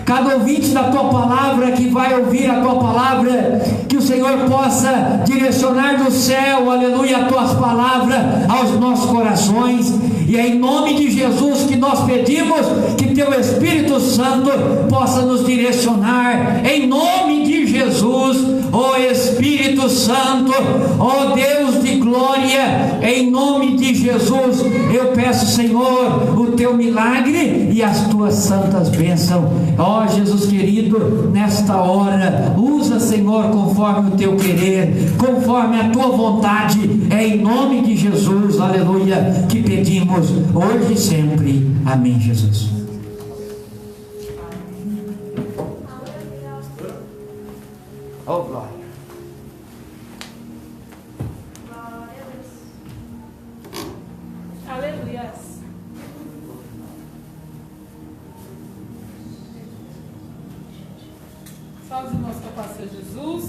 cada ouvinte da tua palavra que vai ouvir a tua palavra, que o Senhor possa direcionar do céu, aleluia, as tuas palavras aos nossos corações. E é em nome de Jesus que nós pedimos que teu Espírito Santo possa nos direcionar, em nome de Jesus, ó Espírito Santo, ó Deus de glória, em nome de Jesus, eu peço, Senhor, o teu milagre e as tuas santas bênçãos. Ó Jesus querido, nesta hora, usa, Senhor, conforme o teu querer, conforme a tua vontade, é em nome de Jesus, aleluia, que pedimos hoje e sempre. Amém, Jesus. Oh, glória. Aleluia. Só os irmãos que eu passei Jesus.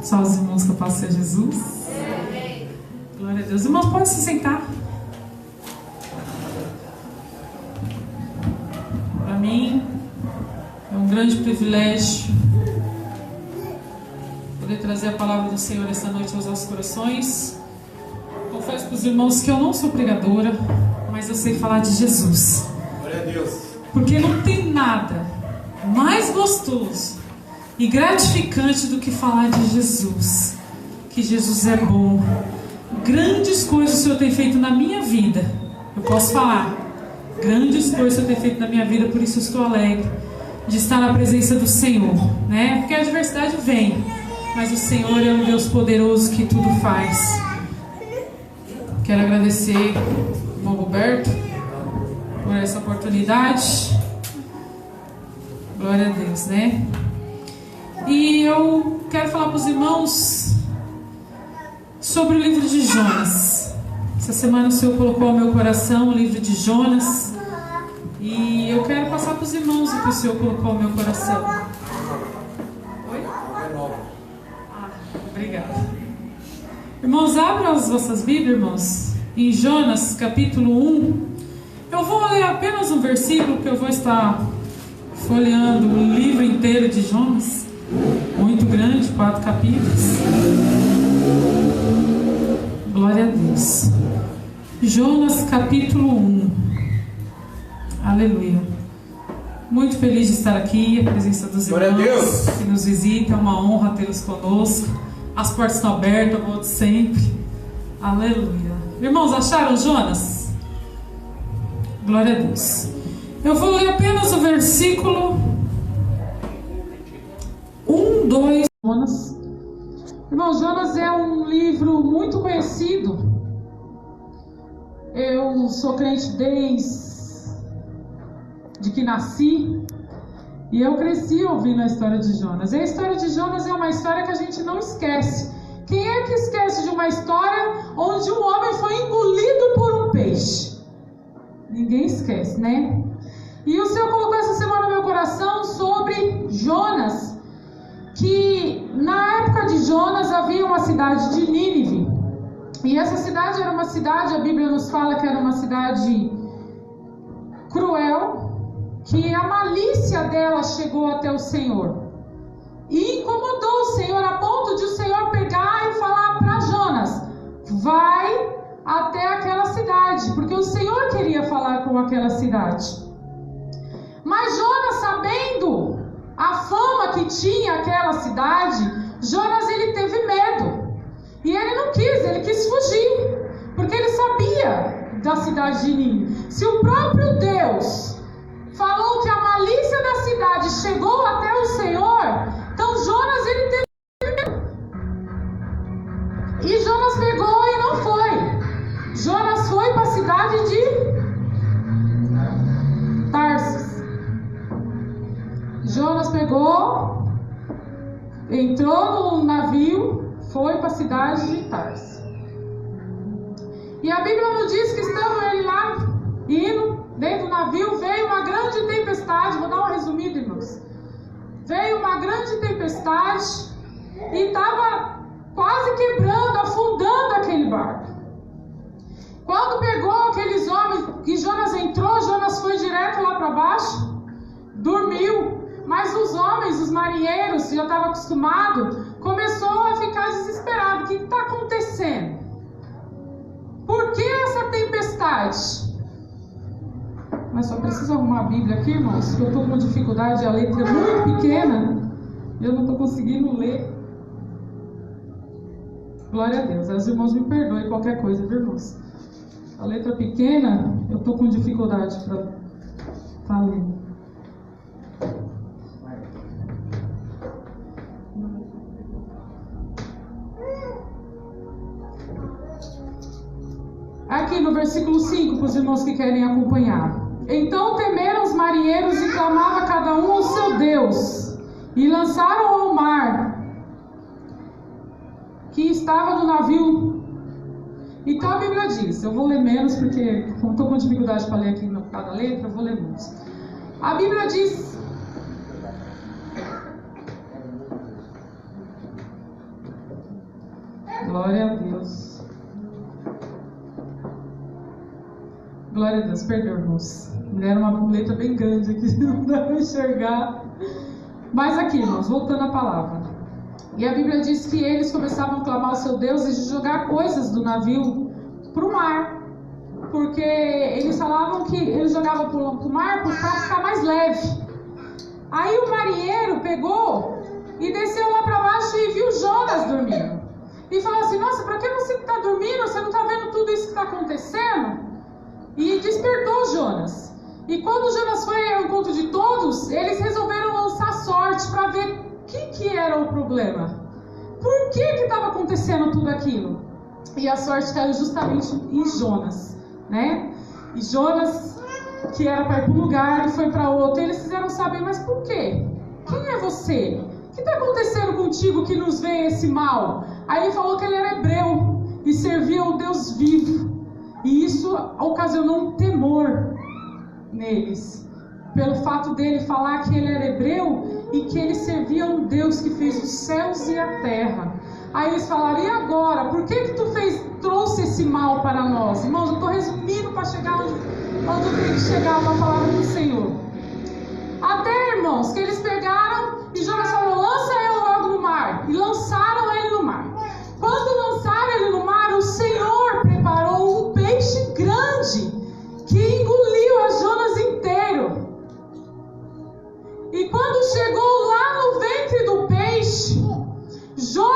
Só os irmãos que eu passei Jesus. Glória a Deus. Irmãos, pode se sentar. Para mim é um grande privilégio poder trazer a palavra do Senhor esta noite aos nossos corações. Confesso para os irmãos que eu não sou pregadora, mas eu sei falar de Jesus. Glória a Deus. Porque não tem nada mais gostoso e gratificante do que falar de Jesus. Que Jesus é bom. Grandes coisas o Senhor tem feito na minha vida. Eu posso falar. Grandes coisas o Senhor tem feito na minha vida, por isso eu estou alegre de estar na presença do Senhor, né? Porque a adversidade vem, mas o Senhor é um Deus poderoso que tudo faz. Quero agradecer ao irmão Roberto por essa oportunidade. Glória a Deus, né? E eu quero falar para os irmãos sobre o livro de Jonas. Essa semana o Senhor colocou ao meu coração o livro de Jonas. E eu quero passar para os irmãos o que o Senhor colocou ao meu coração. Oi? Obrigada. Irmãos, abram as vossas Bíblias, irmãos, em Jonas capítulo 1. Eu vou ler apenas um versículo, que eu vou estar folheando o livro inteiro de Jonas. Muito grande, 4 capítulos. Glória a Deus. Jonas capítulo 1. Aleluia. Muito feliz de estar aqui, a presença dos Glória a irmãos Deus. que nos visitam, é uma honra tê-los conosco. As portas estão abertas, como de sempre. Aleluia. Irmãos, acharam Jonas? Glória a Deus. Eu vou ler apenas o versículo 1, 2. Jonas. Irmãos, Jonas é um livro muito conhecido. Eu sou crente desde que nasci. E eu cresci ouvindo a história de Jonas. E a história de Jonas é uma história que a gente não esquece. Quem é que esquece de uma história onde um homem foi engolido por um peixe? Ninguém esquece, né? E o Senhor colocou essa semana no meu coração sobre Jonas, que na época de Jonas havia uma cidade de Nínive. E essa cidade era uma cidade, a Bíblia nos fala que era uma cidade cruel, que a malícia dela chegou até o Senhor. E incomodou o Senhor a ponto de o Senhor pegar e falar para Jonas: vai até aquela cidade, porque o Senhor queria falar com aquela cidade. Mas Jonas, sabendo a fama que tinha aquela cidade, Jonas ele teve medo. E ele não quis, ele quis fugir, porque ele sabia da cidade de Nínive. Se o próprio Deus falou que a malícia da cidade chegou até o Senhor, então Jonas ele teve medo. E Jonas pegou e não foi. Jonas foi para a cidade de Tarsis. Jonas pegou, entrou no navio, foi para a cidade de Tarsis. E a Bíblia nos diz que estando ele lá, indo, dentro do navio, veio uma grande tempestade. Vou dar uma resumida, irmãos. Veio uma grande tempestade e estava quase quebrando, afundando aquele barco. Quando pegou aqueles homens e Jonas entrou, Jonas foi direto lá para baixo, dormiu. Mas os homens, os marinheiros, já estavam acostumados, começou a ficar desesperado. O que está acontecendo? Por que essa tempestade? Mas só preciso arrumar a Bíblia aqui, irmãos, porque eu estou com dificuldade, a letra é muito pequena e eu não estou conseguindo ler. Glória a Deus. Os irmãos me perdoem qualquer coisa, viu, irmãos? A letra pequena, eu estou com dificuldade para ler. Aqui no versículo 5, para os irmãos que querem acompanhar. Então temeram os marinheiros e clamava cada um ao seu Deus, e lançaram ao mar que estava no navio. Então a Bíblia diz, eu vou ler menos porque como estou com dificuldade para ler aqui no cada letra, eu vou ler menos. A Bíblia diz: glória a Deus. Glória a Deus, perdão, irmãos. Me deram uma letra bem grande aqui, não dá para enxergar. Mas aqui, irmãos, voltando à palavra. E a Bíblia diz que eles começavam a clamar ao seu Deus e de jogar coisas do navio para o mar. Porque eles falavam que eles jogavam para o mar para ficar mais leve. Aí o marinheiro pegou e desceu lá para baixo e viu Jonas dormindo. E falou assim: nossa, para que você está dormindo? Você não está vendo tudo isso que está acontecendo? E despertou Jonas. E quando Jonas foi ao encontro de todos, eles resolveram lançar sorte para ver o que era o problema. Por que estava acontecendo tudo aquilo? E a sorte caiu justamente em Jonas, né? E Jonas, que era para ir para um lugar, e foi para outro. E eles fizeram saber, mas por quê? Quem é você? O que está acontecendo contigo que nos vem esse mal? Aí ele falou que ele era hebreu e servia ao Deus vivo. E isso ocasionou um temor neles, pelo fato dele falar que ele era hebreu e que ele servia a um Deus que fez os céus e a terra. Aí eles falaram: e agora? Por que tu trouxe esse mal para nós? Irmãos, eu estou resumindo para chegar onde eu tenho que chegar com a palavra do Senhor. Até, irmãos, que eles pegaram e Jonas falou: lança ele logo no mar. E lançaram ele no mar. Quando lançaram ele no mar, o Senhor preparou um peixe grande que engoliu a Jonas inteiro.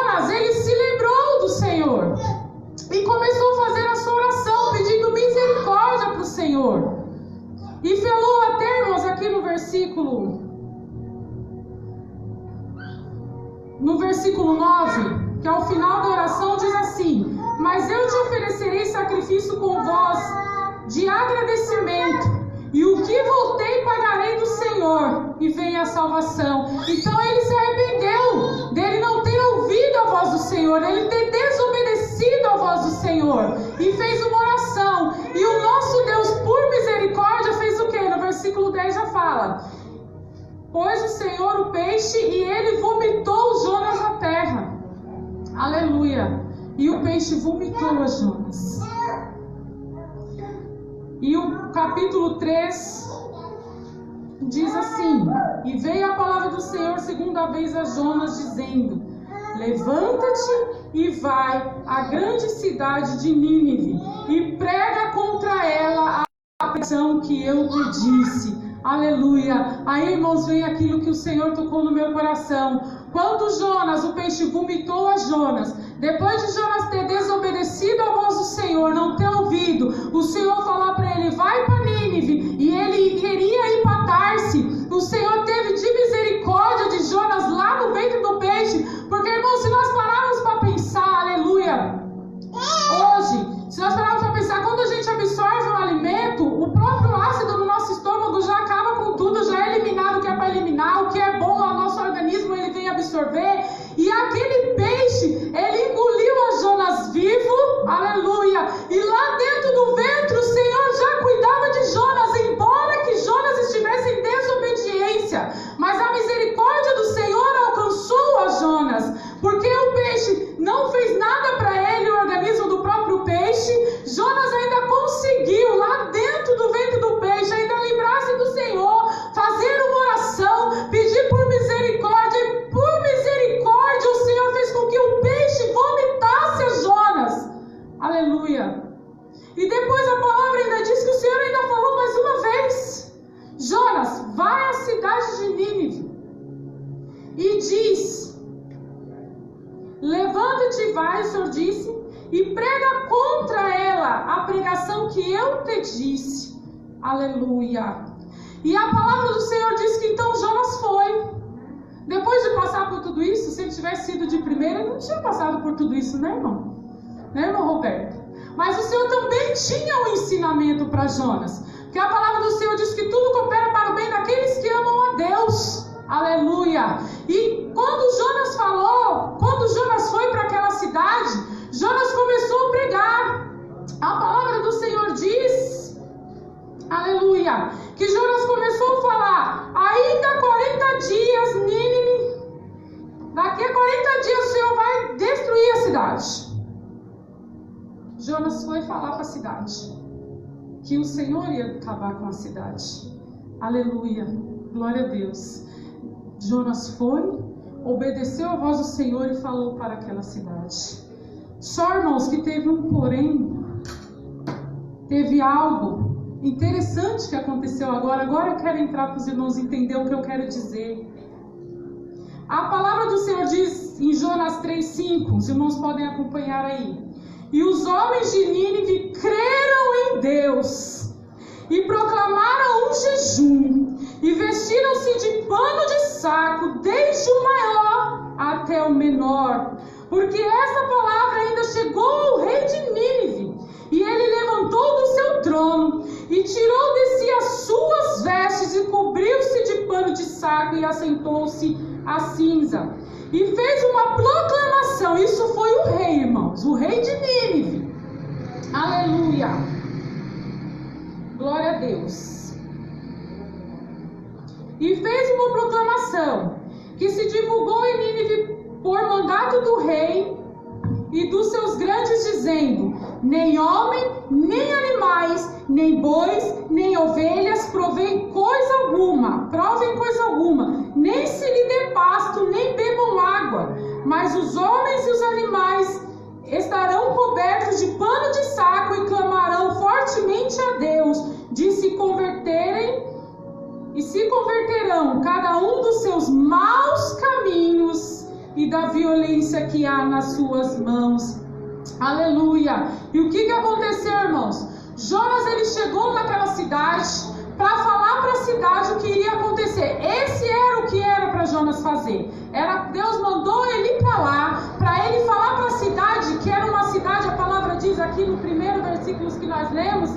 Jonas, ele se lembrou do Senhor e começou a fazer a sua oração, pedindo misericórdia para o Senhor. E falou até, irmãos, aqui no versículo 9, que ao final da oração diz assim: mas eu te oferecerei sacrifício com voz de agradecimento, e o que voltei pagarei do Senhor, e vem a salvação. Então ele se arrependeu dele não ter ouvido a voz do Senhor, ele ter desobedecido a voz do Senhor, e fez uma oração. E o nosso Deus, por misericórdia, fez o que? No versículo 10 já fala: pôs o Senhor o peixe e ele vomitou Jonas na terra. Aleluia. E o peixe vomitou a Jonas. E o capítulo 3 diz assim: e veio a palavra do Senhor segunda vez a Jonas, dizendo: levanta-te e vai à grande cidade de Nínive e prega contra ela a pregação que eu te disse. Aleluia. Aí, irmãos, vem aquilo que o Senhor tocou no meu coração. Quando Jonas, o peixe, vomitou a Jonas, depois de Jonas ter desobedecido a voz do Senhor, não ter ouvido, o Senhor falou para ele: vai para Nínive, e ele queria ir para Tarse. O Senhor teve de misericórdia de Jonas lá no ventre do peixe, porque, irmãos, se nós pararmos para pensar, aleluia, hoje, se nós pararmos para pensar, quando a gente absorve um alimento, o próprio ácido no nosso estômago já acaba com tudo, já é eliminado o que é para eliminar, o que é bom ao nosso organismo ele vem absorver. E aquele peixe, ele engoliu a Jonas vivo, aleluia, e lá dentro do ventre o Senhor já cuidava de Jonas, embora que Jonas estivesse em desobediência, mas a misericórdia do Senhor alcançou a Jonas, porque o peixe não fez nada para ele, o organismo do próprio peixe. Jonas ainda conseguiu, lá dentro do ventre do peixe, ainda lembrar-se do Senhor, fazer uma oração, pedir por misericórdia, e por misericórdia o Senhor fez com que o peixe vomitasse a Jonas. Aleluia. E depois a palavra ainda diz que o Senhor ainda falou mais uma vez: Jonas, vai à cidade de Nínive e diz: levanta-te e vai, o Senhor disse, e prega contra ela a pregação que eu te disse. Aleluia. E a palavra do Senhor diz que então Jonas foi. Depois de passar por tudo isso, se ele tivesse sido de primeira, ele não tinha passado por tudo isso, né, irmão? Né, irmão Roberto? Mas o Senhor também tinha um ensinamento para Jonas, porque a palavra do Senhor diz que tudo coopera para o bem daqueles que amam a Deus. Aleluia. E quando Jonas falou, quando Jonas foi para aquela cidade, Jonas começou a pregar. A palavra do Senhor diz, aleluia, que Jonas começou a falar: ainda 40 dias, Nínive, daqui a 40 dias o Senhor vai destruir a cidade. Jonas foi falar para a cidade que o Senhor ia acabar com a cidade. Aleluia, glória a Deus. Jonas foi, obedeceu a voz do Senhor e falou para aquela cidade. Só, irmãos, que teve um porém, teve algo interessante que aconteceu agora. Agora eu quero entrar para os irmãos entender o que eu quero dizer. A palavra do Senhor diz em Jonas 3,5, os irmãos podem acompanhar aí: e os homens de Nínive creram em Deus e proclamaram um jejum e vestiram-se de pano de saco, desde o maior até o menor, porque essa palavra ainda chegou ao rei de Nínive. E ele levantou do seu trono e tirou de si as suas vestes e cobriu-se de pano de saco e assentou-se à cinza. E fez uma proclamação. Isso foi o rei, irmãos, o rei de Nínive. Aleluia. Glória a Deus. E fez uma proclamação que se divulgou em Nínive por mandato do rei e dos seus grandes, dizendo: nem homem, nem animais, nem bois, nem ovelhas provem coisa alguma, nem se lhe dê pasto, nem bebam água, mas os homens e os animais estarão cobertos de pano de saco e clamarão fortemente a Deus, de se converterão cada um dos seus maus caminhos, e da violência que há nas suas mãos. Aleluia! E o que aconteceu, irmãos? Jonas, ele chegou naquela cidade para falar para a cidade o que iria acontecer. Esse era o que era para Jonas fazer. Deus mandou ele ir para lá, para ele falar para a cidade, que era uma cidade, a palavra diz aqui no primeiro versículo que nós lemos,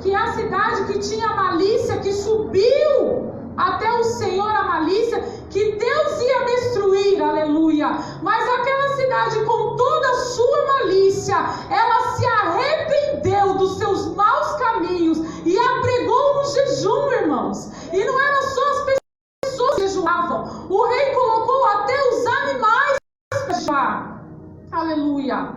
que é a cidade que tinha malícia, que subiu até o Senhor a malícia, que Deus ia destruir, aleluia. Mas aquela cidade, com toda a sua malícia, ela se arrependeu dos seus maus caminhos e apregou um jejum, irmãos. E não era só as pessoas que jejuavam, o rei colocou até os animais para jejuar, aleluia.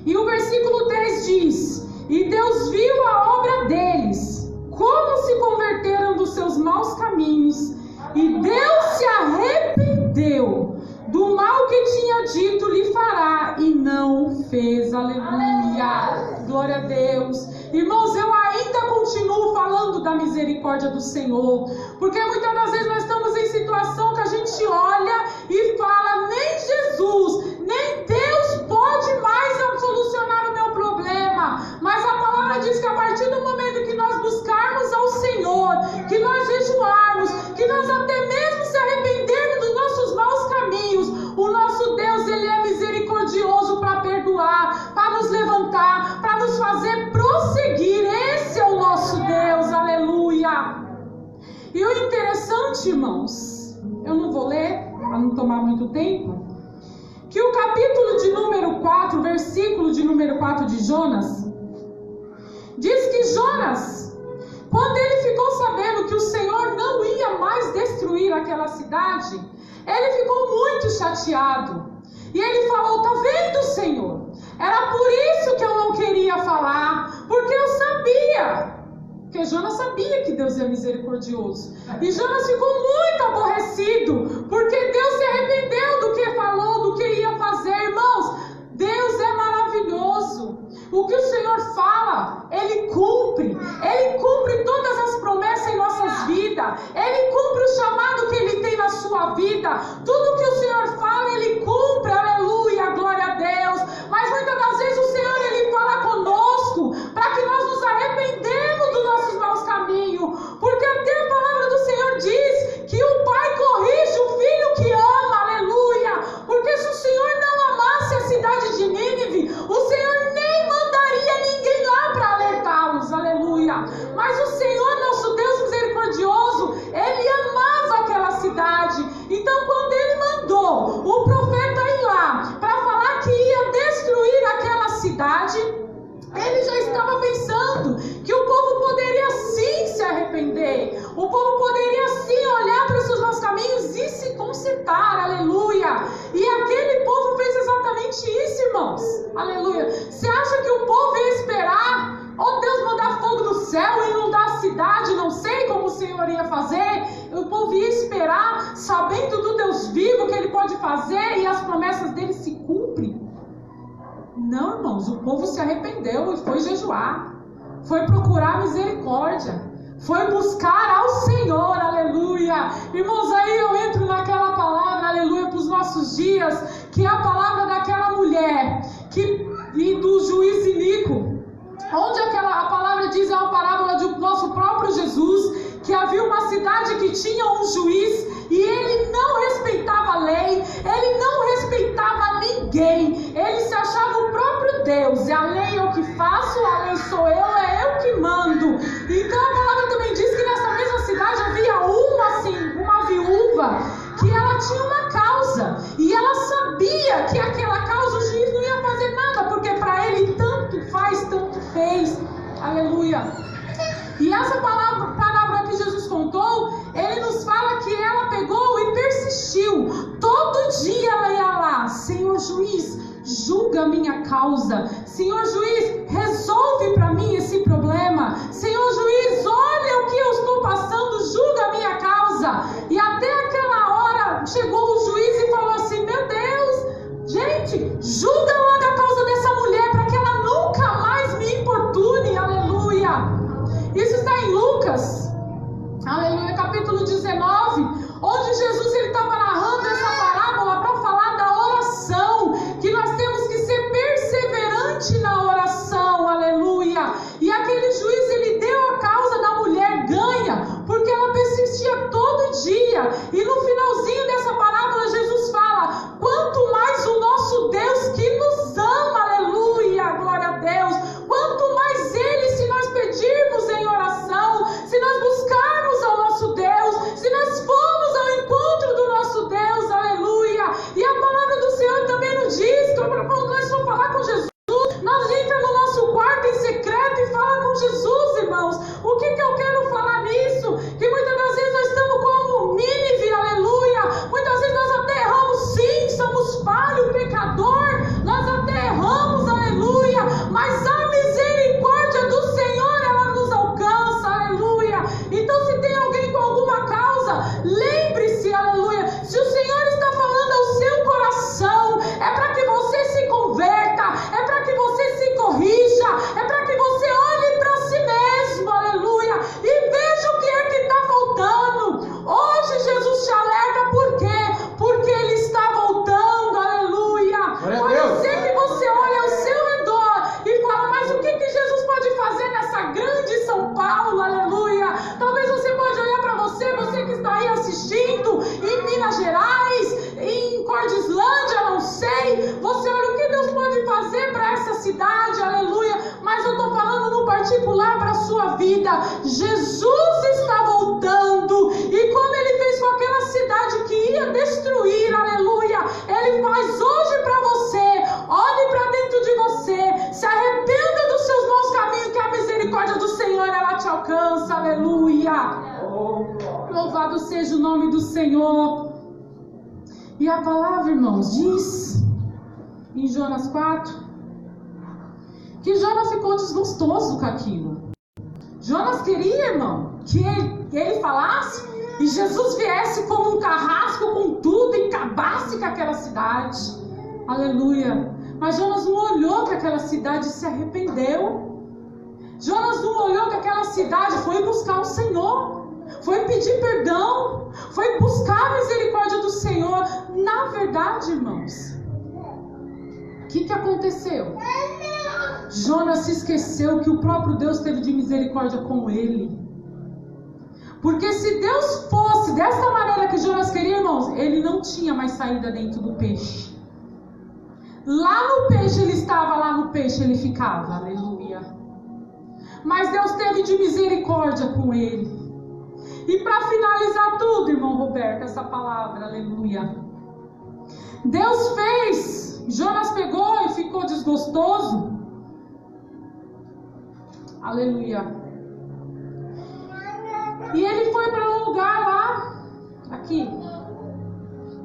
E o versículo 3 diz: e Deus viu a obra deles, como se converteram dos seus maus caminhos, e Deus se arrependeu do mal que tinha dito lhe fará, e não fez. Aleluia, glória a Deus. Irmãos, eu ainda continuo falando da misericórdia do Senhor, porque muitas das vezes nós estamos em situação que a gente olha e fala: nem Jesus, nem Deus pode mais solucionar o meu problema. Mas a palavra diz que a partir do momento que nós buscarmos ao Senhor, que nós jejuarmos, que nós até mesmo se arrependermos dos nossos maus caminhos, o nosso Deus, ele é misericordioso para perdoar, para nos levantar, para nos fazer prosseguir. Esse é o nosso Deus, aleluia. E o interessante, irmãos, eu não vou ler para não tomar muito tempo, que o capítulo de número 4, versículo de número 4 de Jonas, diz que Jonas, quando ele ficou sabendo que o Senhor não ia mais destruir aquela cidade, ele ficou muito chateado. E ele falou: tá vendo, Senhor? Era por isso que eu não queria falar, porque eu sabia, porque Jonas sabia que Deus é misericordioso. E Jonas ficou muito aborrecido, porque Deus se arrependeu do que falou, do que ia fazer. Irmãos, Deus é maravilhoso. O que o Senhor fala, Ele cumpre todas as promessas em nossas vidas, Ele cumpre o chamado que Ele tem na sua vida. Tudo que o Senhor fala, Ele cumpre, aleluia, glória a Deus. Mas muitas das vezes o Senhor, Ele fala conosco, para que nós nos arrependemos dos nossos maus caminhos, porque até a palavra do Senhor diz que o Pai corrige o filho que ama, aleluia. Porque se o Senhor não amasse a cidade de Nínive, o Senhor nem mandaria ninguém lá para alertá-los, aleluia. Mas o Senhor, nosso Deus misericordioso, Ele amava aquela cidade. Então, quando Ele mandou o profeta ir lá para falar que ia destruir aquela cidade, Ele já estava pensando que o povo poderia sim se arrepender, o povo poderia sim olhar para os seus maus caminhos e se consertar, aleluia. E aquele povo fez exatamente isso, irmãos, aleluia. Você acha que o povo ia esperar, ou Deus mandar fogo do céu e inundar a cidade? Não sei como o Senhor ia fazer. O povo ia esperar, sabendo do Deus vivo que Ele pode fazer e as promessas dele se cumprem. Não, irmãos, o povo se arrependeu e foi jejuar, foi procurar misericórdia, foi buscar ao Senhor, aleluia. Irmãos, aí eu entro naquela palavra, aleluia, para os nossos dias, que é a palavra daquela mulher e do juiz iníquo, onde a palavra diz, é uma parábola do nosso próprio Jesus, que havia uma cidade que tinha um juiz e ele não respeitava a lei, ele não respeitava ninguém, ele se achava o próprio Deus. E a lei é o que faço, a lei sou eu, é eu que mando. Então a palavra também diz que nessa mesma cidade havia uma viúva, que ela tinha uma causa, e ela sabia que aquela causa o juiz não ia fazer nada, porque para ele tanto faz, tanto fez, aleluia. E essa palavra que Jesus contou, ele nos fala que ela pegou e persistiu. Todo dia ela ia lá: Senhor juiz, julga a minha causa. Senhor juiz, resolve para mim esse problema. Senhor juiz, olha o que eu estou passando, julga a minha causa. E até aquela hora chegou o juiz e falou assim: meu Deus, gente, julga logo a causa dessa mulher, para que ela nunca mais me importune, aleluia. Isso está em Lucas, aleluia, capítulo 19, onde Jesus estava narrando essa parábola aleluia. E no finalzinho dessa parábola, Jesus fala: quanto mais o nosso Deus que nos ama, aleluia, glória a Deus, quanto mais Ele, se nós pedirmos em oração, se nós buscarmos ao nosso Deus, se nós formos ao encontro do nosso Deus, aleluia. E a palavra do Senhor também nos diz que quando nós for falar com Jesus, nós entramos no nosso quarto em secreto e fala com Jesus, irmãos. O que eu quero falar nisso? Que muitas das vezes nós estamos como Nínive, aleluia. Muitas vezes nós até erramos, sim, somos falho, pecador, nós até erramos, aleluia. Mas a misericórdia do Senhor, ela nos alcança, aleluia. Então, se tem alguém com alguma causa, lembre-se, aleluia. Se o Senhor está falando ao seu coração, é para que você se converta, é para que você se corrija, é para que você olhe para si mesmo, aleluia, e veja o que é que está faltando. Hoje Jesus te alerta, por quê? Porque Ele está voltando, aleluia. Pode ser que você olhe ao seu redor e fala: mas o que Jesus pode fazer nessa grande São Paulo, aleluia. Talvez você pode olhar para você que está aí assistindo, em Minas Gerais, em Cordislândia, não sei, você olha o que Deus pode fazer para essa cidade, aleluia. Mas eu estou falando no particular para a sua vida. Jesus está voltando, e como Ele fez com aquela cidade que ia destruir, aleluia, Ele faz hoje para você. Olhe para dentro de você, se arrependa dos seus maus caminhos, que a misericórdia do Senhor, ela te alcança, aleluia. Louvado seja o nome do Senhor. E a palavra, irmãos, diz em Jonas 4 que Jonas ficou desgostoso com aquilo. Jonas queria, irmão, que ele falasse e Jesus viesse como um carrasco com tudo e acabasse com aquela cidade, aleluia. Mas Jonas não olhou para aquela cidade e se arrependeu. Jonas não olhou para aquela cidade, foi buscar o Senhor, foi pedir perdão, foi buscar a misericórdia do Senhor. Na verdade, irmãos, o que aconteceu? Jonas se esqueceu que o próprio Deus teve de misericórdia com ele. Porque se Deus fosse dessa maneira que Jonas queria, irmãos, ele não tinha mais saída dentro do peixe. Lá no peixe ele estava, lá no peixe ele ficava, aleluia. Mas Deus teve de misericórdia com ele. E para finalizar tudo, irmão Roberto, essa palavra, aleluia, Deus fez, Jonas pegou e ficou desgostoso, aleluia, e ele foi para um lugar lá, aqui,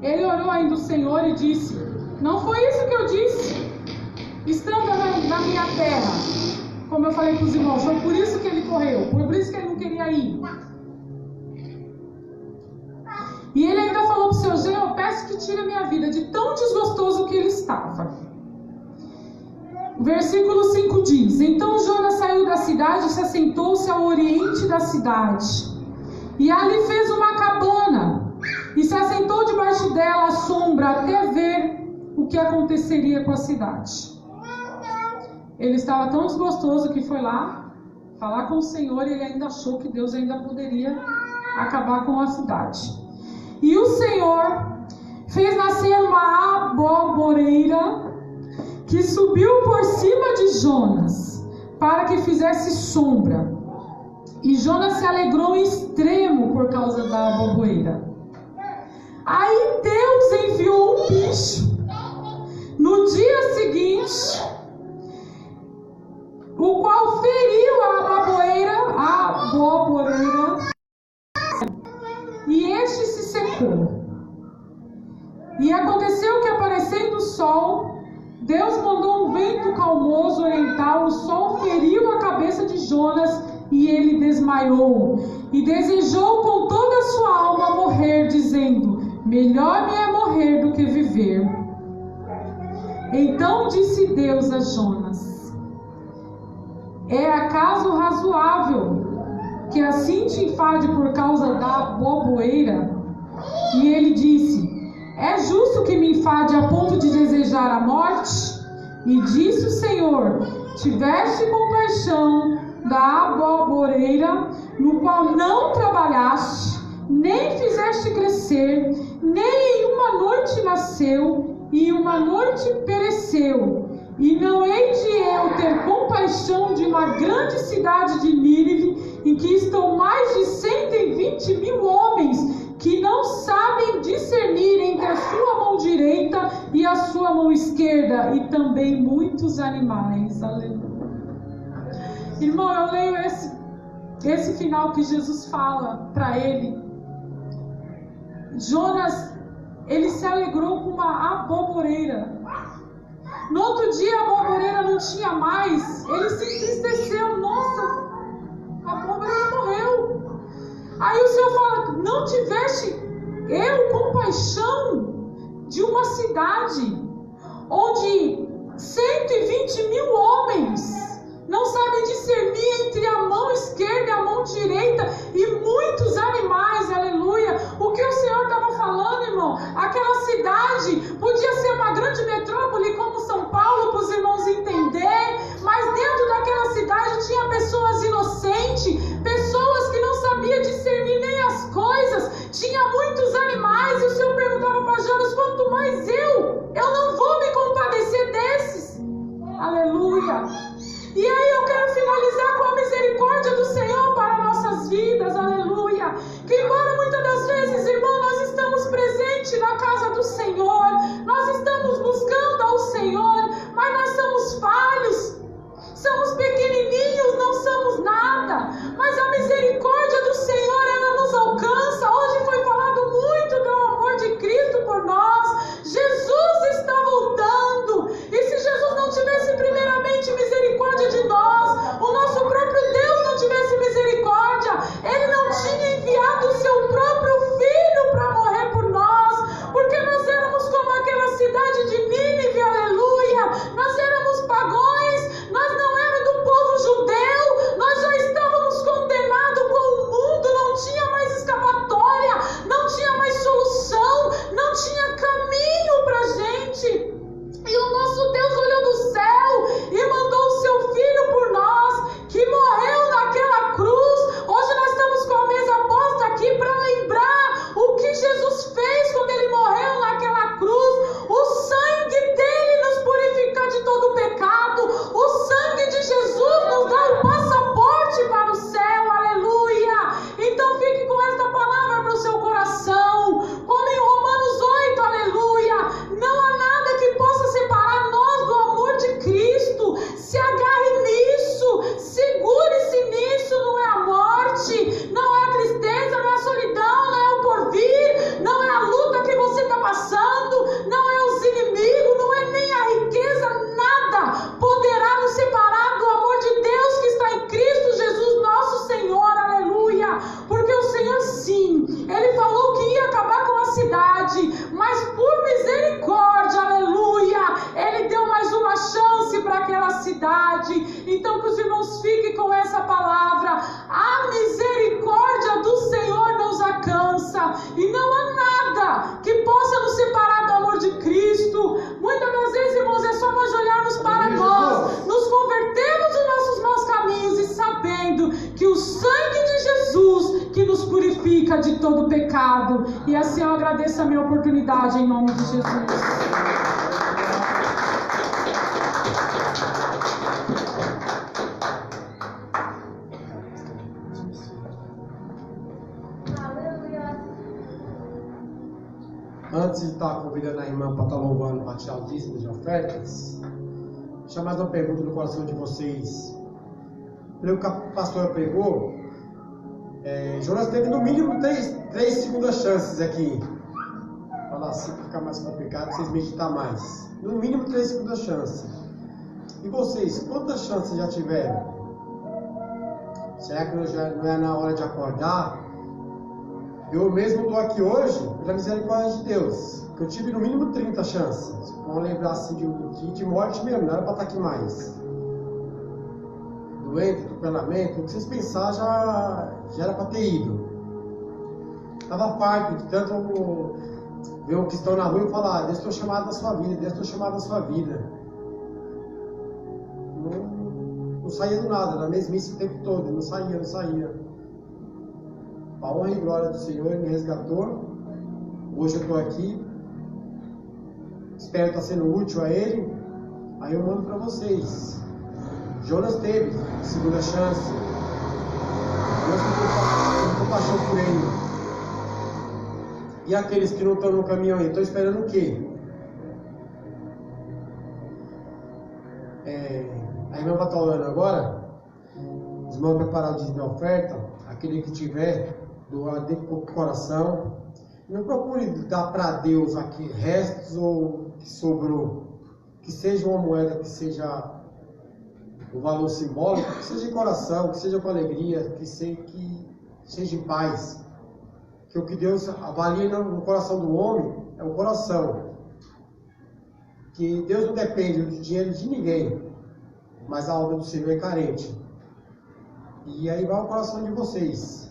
ele orou ainda o Senhor e disse: não foi isso que eu disse, estando na minha terra, como eu falei para os irmãos, foi por isso que ele correu, por isso que ele não queria ir. E ele ainda falou para o seu Senhor: eu peço que tire a minha vida de tão desgostoso que ele estava. O versículo 5 diz: então Jonas saiu da cidade e se assentou-se ao oriente da cidade. E ali fez uma cabana e se assentou debaixo dela à sombra até ver o que aconteceria com a cidade. Ele estava tão desgostoso que foi lá falar com o Senhor e ele ainda achou que Deus ainda poderia acabar com a cidade. E o Senhor fez nascer uma aboboreira que subiu por cima de Jonas para que fizesse sombra. E Jonas se alegrou em extremo por causa da aboboreira. Aí Deus enviou um bicho no dia seguinte, o qual feriu a aboboreira, e este se secou. E aconteceu que, aparecendo o sol, Deus mandou um vento calmoso oriental, o sol feriu a cabeça de Jonas e ele desmaiou. E desejou com toda a sua alma morrer, dizendo: melhor me é morrer do que viver. Então disse Deus a Jonas: é acaso razoável que assim te enfade por causa da aboboreira? E ele disse: é justo que me enfade a ponto de desejar a morte? E disse o Senhor: tiveste compaixão da aboboreira, no qual não trabalhaste, nem fizeste crescer, nem em uma noite nasceu, e em uma noite pereceu. E não hei de eu ter compaixão de uma grande cidade de Nínive, em que estão mais de 120.000 homens, que não sabem discernir entre a sua mão direita e a sua mão esquerda, e também muitos animais. Aleluia. Irmão, eu leio esse final que Jesus fala para ele. Jonas, ele se alegrou com uma aboboreira. No outro dia a aboboreira não tinha mais, ele se entristeceu. Nossa, a aboboreira morreu. Aí o Senhor fala: não tiveste eu compaixão de uma cidade onde 120.000 homens não sabem discernir entre a mão esquerda e a mão direita, e muitos animais, aleluia. O que o Senhor estava falando, irmão? Aquela cidade podia ser uma grande metrópole como São Paulo, para os irmãos entenderem, mas dentro daquela cidade tinha pessoas inocentes, pessoas que não sabiam discernir nem as coisas, tinha muitos animais, e o Senhor perguntava para Jonas: quanto mais eu não vou me compadecer desses. Aleluia. E aí eu quero finalizar com a misericórdia do Senhor para nossas vidas, aleluia. Que embora muitas das vezes, irmão, nós estamos presentes na casa do Senhor, nós estamos buscando ao Senhor, mas nós somos falhos, somos pequenininhos, não somos nada. Mas a misericórdia do Senhor, ela nos alcança. Hoje foi falado muito do amor de Cristo por nós. Jesus está voltando, e se Jesus não tivesse primeiramente misericórdia de nós, o nosso próprio Deus não tivesse misericórdia, Ele não tinha enviado o seu próprio Filho para morrer por nós, porque nós éramos como aquela cidade de Nínive, aleluia. Nós éramos pagões, nós não éramos do povo judeu, nós já estávamos condenados com o mundo, não tinha mais escapatória, não tinha mais solução, não tinha caminho para a gente. E o nosso Deus olhou do céu e mandou o seu Filho por nós, que morreu naquela cruz. Hoje nós estamos com a mesa posta aqui para lembrar o que Jesus fez quando Ele morreu naquela cruz. O sangue dele nos purifica de todo pecado. O sangue de Jesus nos dá o passaporte para o céu, aleluia. Então fique com esta palavra para o seu coração, como em Romanos 8, aleluia. Não há nada que possa separar nós do amor de Cristo. Se agarre nisso, segure-se nisso. Não é a morte, não é a tristeza, não é a solidão, não é o porvir, não é a luta que você está passando, não é os inimigos, não é nem a riqueza, nada poderá nos separar do amor de Deus que está em Cristo Jesus nosso Senhor, aleluia. Porque o Senhor, sim, Ele falou que ia acabar com a cidade, mas por misericórdia, aleluia, Ele deu mais uma chance para aquela cidade. Então que os irmãos fiquem com essa palavra: a misericórdia do Senhor nos alcança, e não há nada que possa nos separar do amor de Cristo. Muitas das vezes, irmãos, é só nós olharmos para nós, nos convertermos dos nossos maus caminhos e sabendo que o sangue de Jesus que nos purifica de todo pecado. E assim eu agradeço a minha oportunidade em nome de Jesus. Antes de estar convidando a irmã para estar louvando, para tirar o dízimo de ofertas, deixa mais uma pergunta no coração de vocês. Pelo que a pastora pregou, Jonas teve no mínimo três segundas chances aqui. Falar assim para ficar mais complicado, vocês meditar mais. No mínimo 3 segundas chances. E vocês, quantas chances já tiveram? Será que não é na hora de acordar? Eu mesmo estou aqui hoje pela misericórdia de Deus, que eu tive no mínimo 30 chances. Vamos lembrar assim de morte mesmo, não era para estar aqui mais. Doente, atropelamento, o que vocês pensar já era para ter ido. Estava farto de tanto ver o que estão na rua e falar: Deus, estou chamado na sua vida, Deus, estou chamado na sua vida. Não saía do nada, na mesmice o tempo todo, não saía. A honra e glória do Senhor me resgatou. Hoje eu estou aqui. Espero estar sendo útil a Ele. Aí eu mando para vocês. Jonas teve segunda chance. Deus tem compaixão por ele. E aqueles que não estão no caminho aí, estão esperando o quê? A irmã vai estar orando agora. Os irmãos prepararam o dízimo de oferta. Aquele que tiver, doar dentro do coração. Não procure dar para Deus aqui restos ou que sobrou. Que seja uma moeda, que seja o valor simbólico, que seja de coração, que seja com alegria, que seja em paz. Que o que Deus avalia no coração do homem é o coração. Que Deus não depende do dinheiro de ninguém, mas a alma do Senhor é carente. E aí vai o coração de vocês.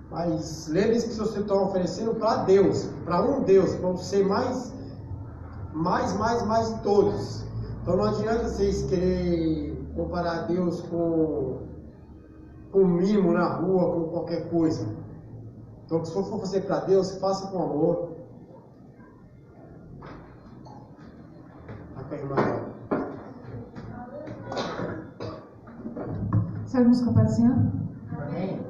Mas lembre-se que vocês estão oferecendo para Deus, para um Deus, para ser mais de todos. Então não adianta vocês querer comparar Deus com um mimo na rua, com qualquer coisa. Então se for fazer para Deus, faça com amor. Sabe a música para o Senhor? Amém.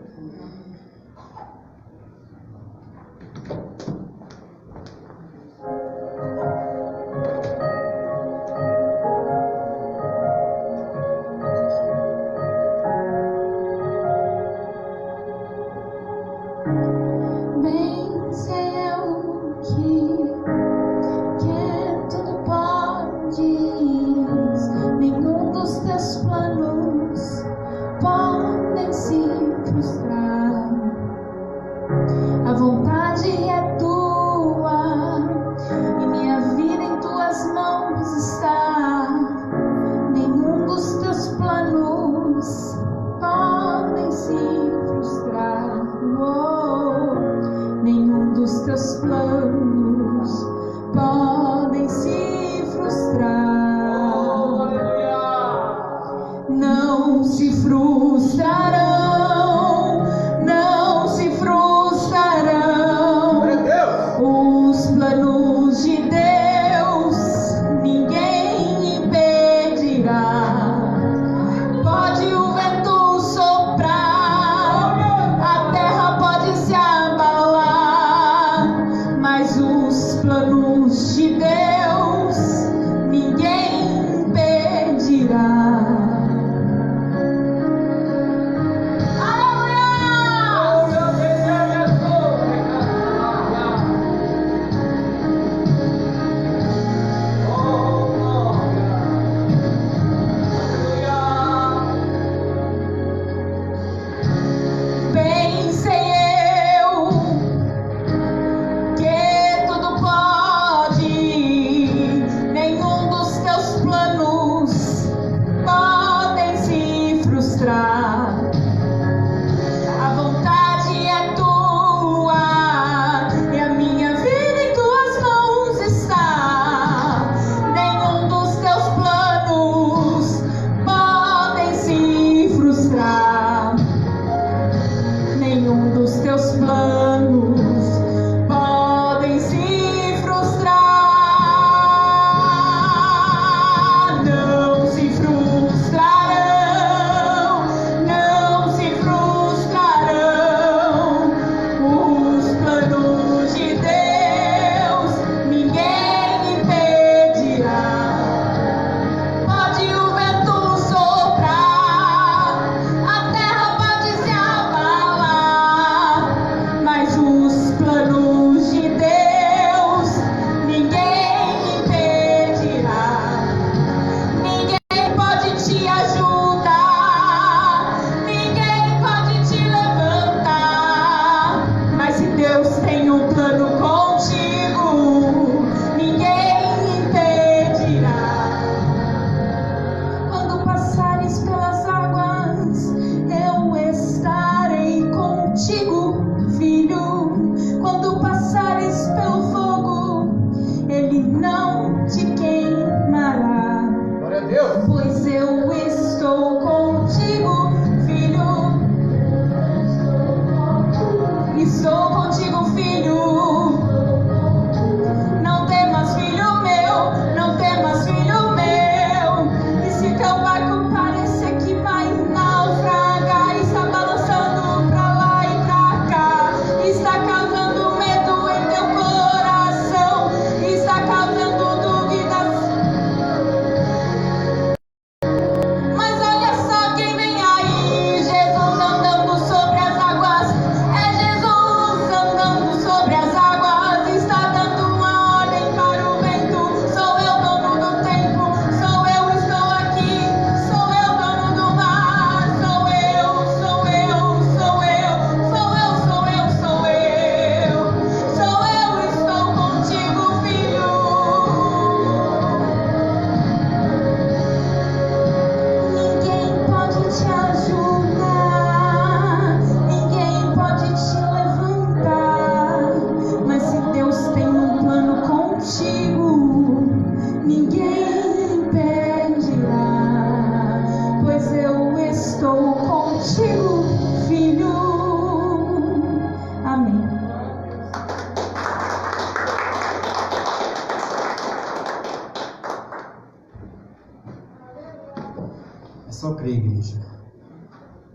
É só crer, igreja.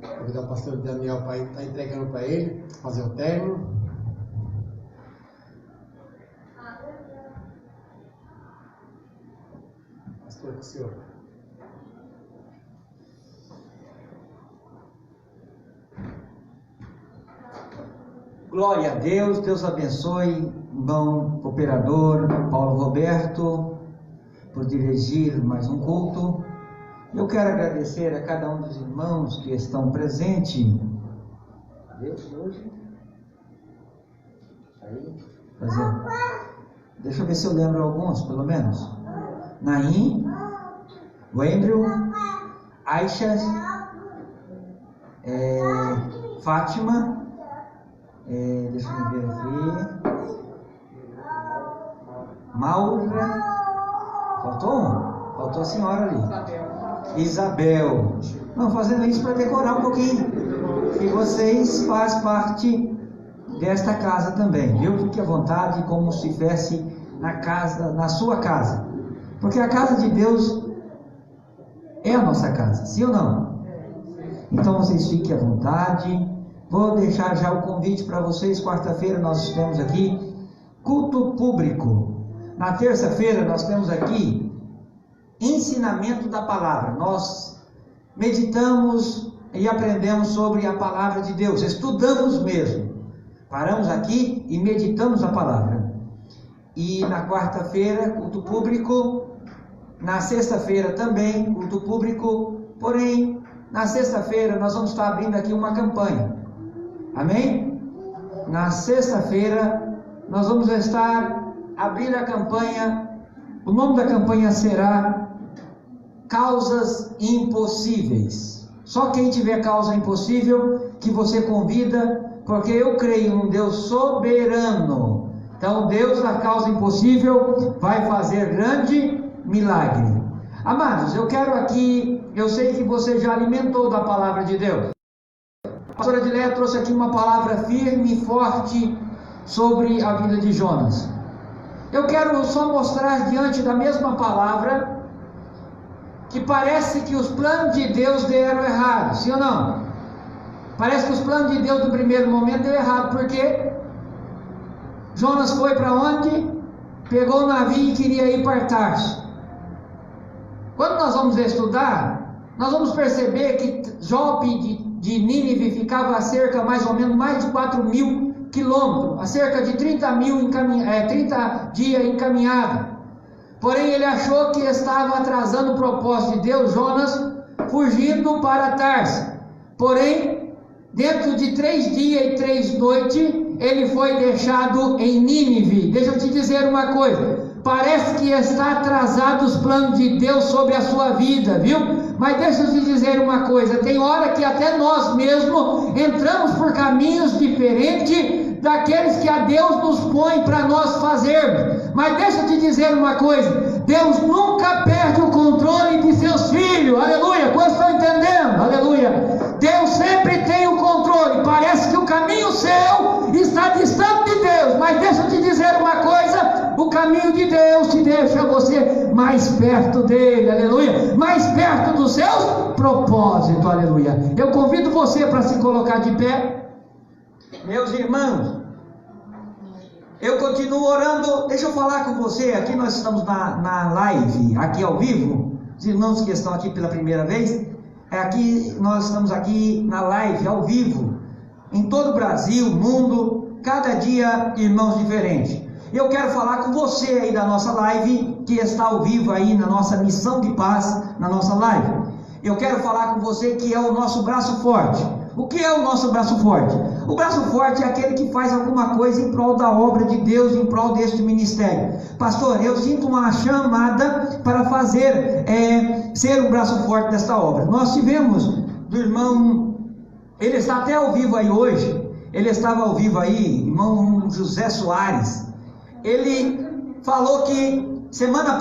Vou convidar o pastor Daniel para estar entregando para ele, fazer o término. Pastor, com o senhor. Glória a Deus, Deus abençoe, irmão operador Paulo Roberto, por dirigir mais um culto. Eu quero agradecer a cada um dos irmãos que estão presentes. Deixa eu ver se eu lembro alguns, pelo menos. Naim, Wendel, Aisha, Fátima, deixa eu ver aqui, Maura, faltou a senhora ali, Isabel. Não, fazendo isso para decorar um pouquinho, que vocês fazem parte desta casa também, viu? Fique à vontade, como se estivesse na sua casa, porque a casa de Deus é a nossa casa, sim ou não? Então vocês fiquem à vontade. Vou deixar já o convite para vocês. Quarta-feira nós temos aqui culto público. Na terça-feira nós temos aqui ensinamento da palavra. Nós meditamos e aprendemos sobre a palavra de Deus, estudamos mesmo. Paramos aqui e meditamos a palavra. E na quarta-feira, culto público. Na sexta-feira também, culto público. Porém, na sexta-feira nós vamos estar abrindo aqui uma campanha. Amém? Na sexta-feira nós vamos estar abrindo a campanha. O nome da campanha será Causas Impossíveis. Só quem tiver causa impossível que você convida, porque eu creio em um Deus soberano. Então Deus da causa impossível vai fazer grande milagre. Amados, eu quero aqui, eu sei que você já alimentou da palavra de Deus. A pastora Adileia trouxe aqui uma palavra firme e forte sobre a vida de Jonas. Eu quero só mostrar diante da mesma palavra que parece que os planos de Deus deram errado, sim ou não? Parece que os planos de Deus no primeiro momento deu errado, porque Jonas foi para onde? Pegou o navio e queria ir para Tarso. Quando nós vamos estudar, nós vamos perceber que Jope de Nínive ficava a cerca mais ou menos mais de 4.000 quilômetros, a cerca de 30 dias encaminhado. Porém ele achou que estava atrasando o propósito de Deus, Jonas fugindo para Tarso. Porém, dentro de 3 dias e 3 noites, ele foi deixado em Nínive. Deixa eu te dizer uma coisa, parece que está atrasado os planos de Deus sobre a sua vida, viu? Mas deixa eu te dizer uma coisa, tem hora que até nós mesmos entramos por caminhos diferentes daqueles que a Deus nos põe para nós fazermos. Mas deixa eu te dizer uma coisa, Deus nunca perde o controle de seus filhos, aleluia, quantos estão entendendo? Aleluia, Deus sempre tem o controle. Parece que o caminho seu está distante de Deus, mas deixa eu te dizer uma coisa, o caminho de Deus te deixa você mais perto dele, aleluia, mais perto dos seus propósitos, aleluia. Eu convido você para se colocar de pé. Meus irmãos, eu continuo orando. Deixa eu falar com você, aqui nós estamos na live, aqui ao vivo, os irmãos que estão aqui pela primeira vez, aqui nós estamos aqui na live, ao vivo, em todo o Brasil, mundo, cada dia irmãos diferentes. Eu quero falar com você aí da nossa live, que está ao vivo aí na nossa missão de paz, na nossa live. Eu quero falar com você que é o nosso braço forte. O que é o nosso braço forte? O braço forte é aquele que faz alguma coisa em prol da obra de Deus, em prol deste ministério. Pastor, eu sinto uma chamada para fazer, ser o braço forte desta obra. Nós tivemos do irmão, ele está até ao vivo aí hoje, ele estava ao vivo aí, irmão José Soares. Ele falou que semana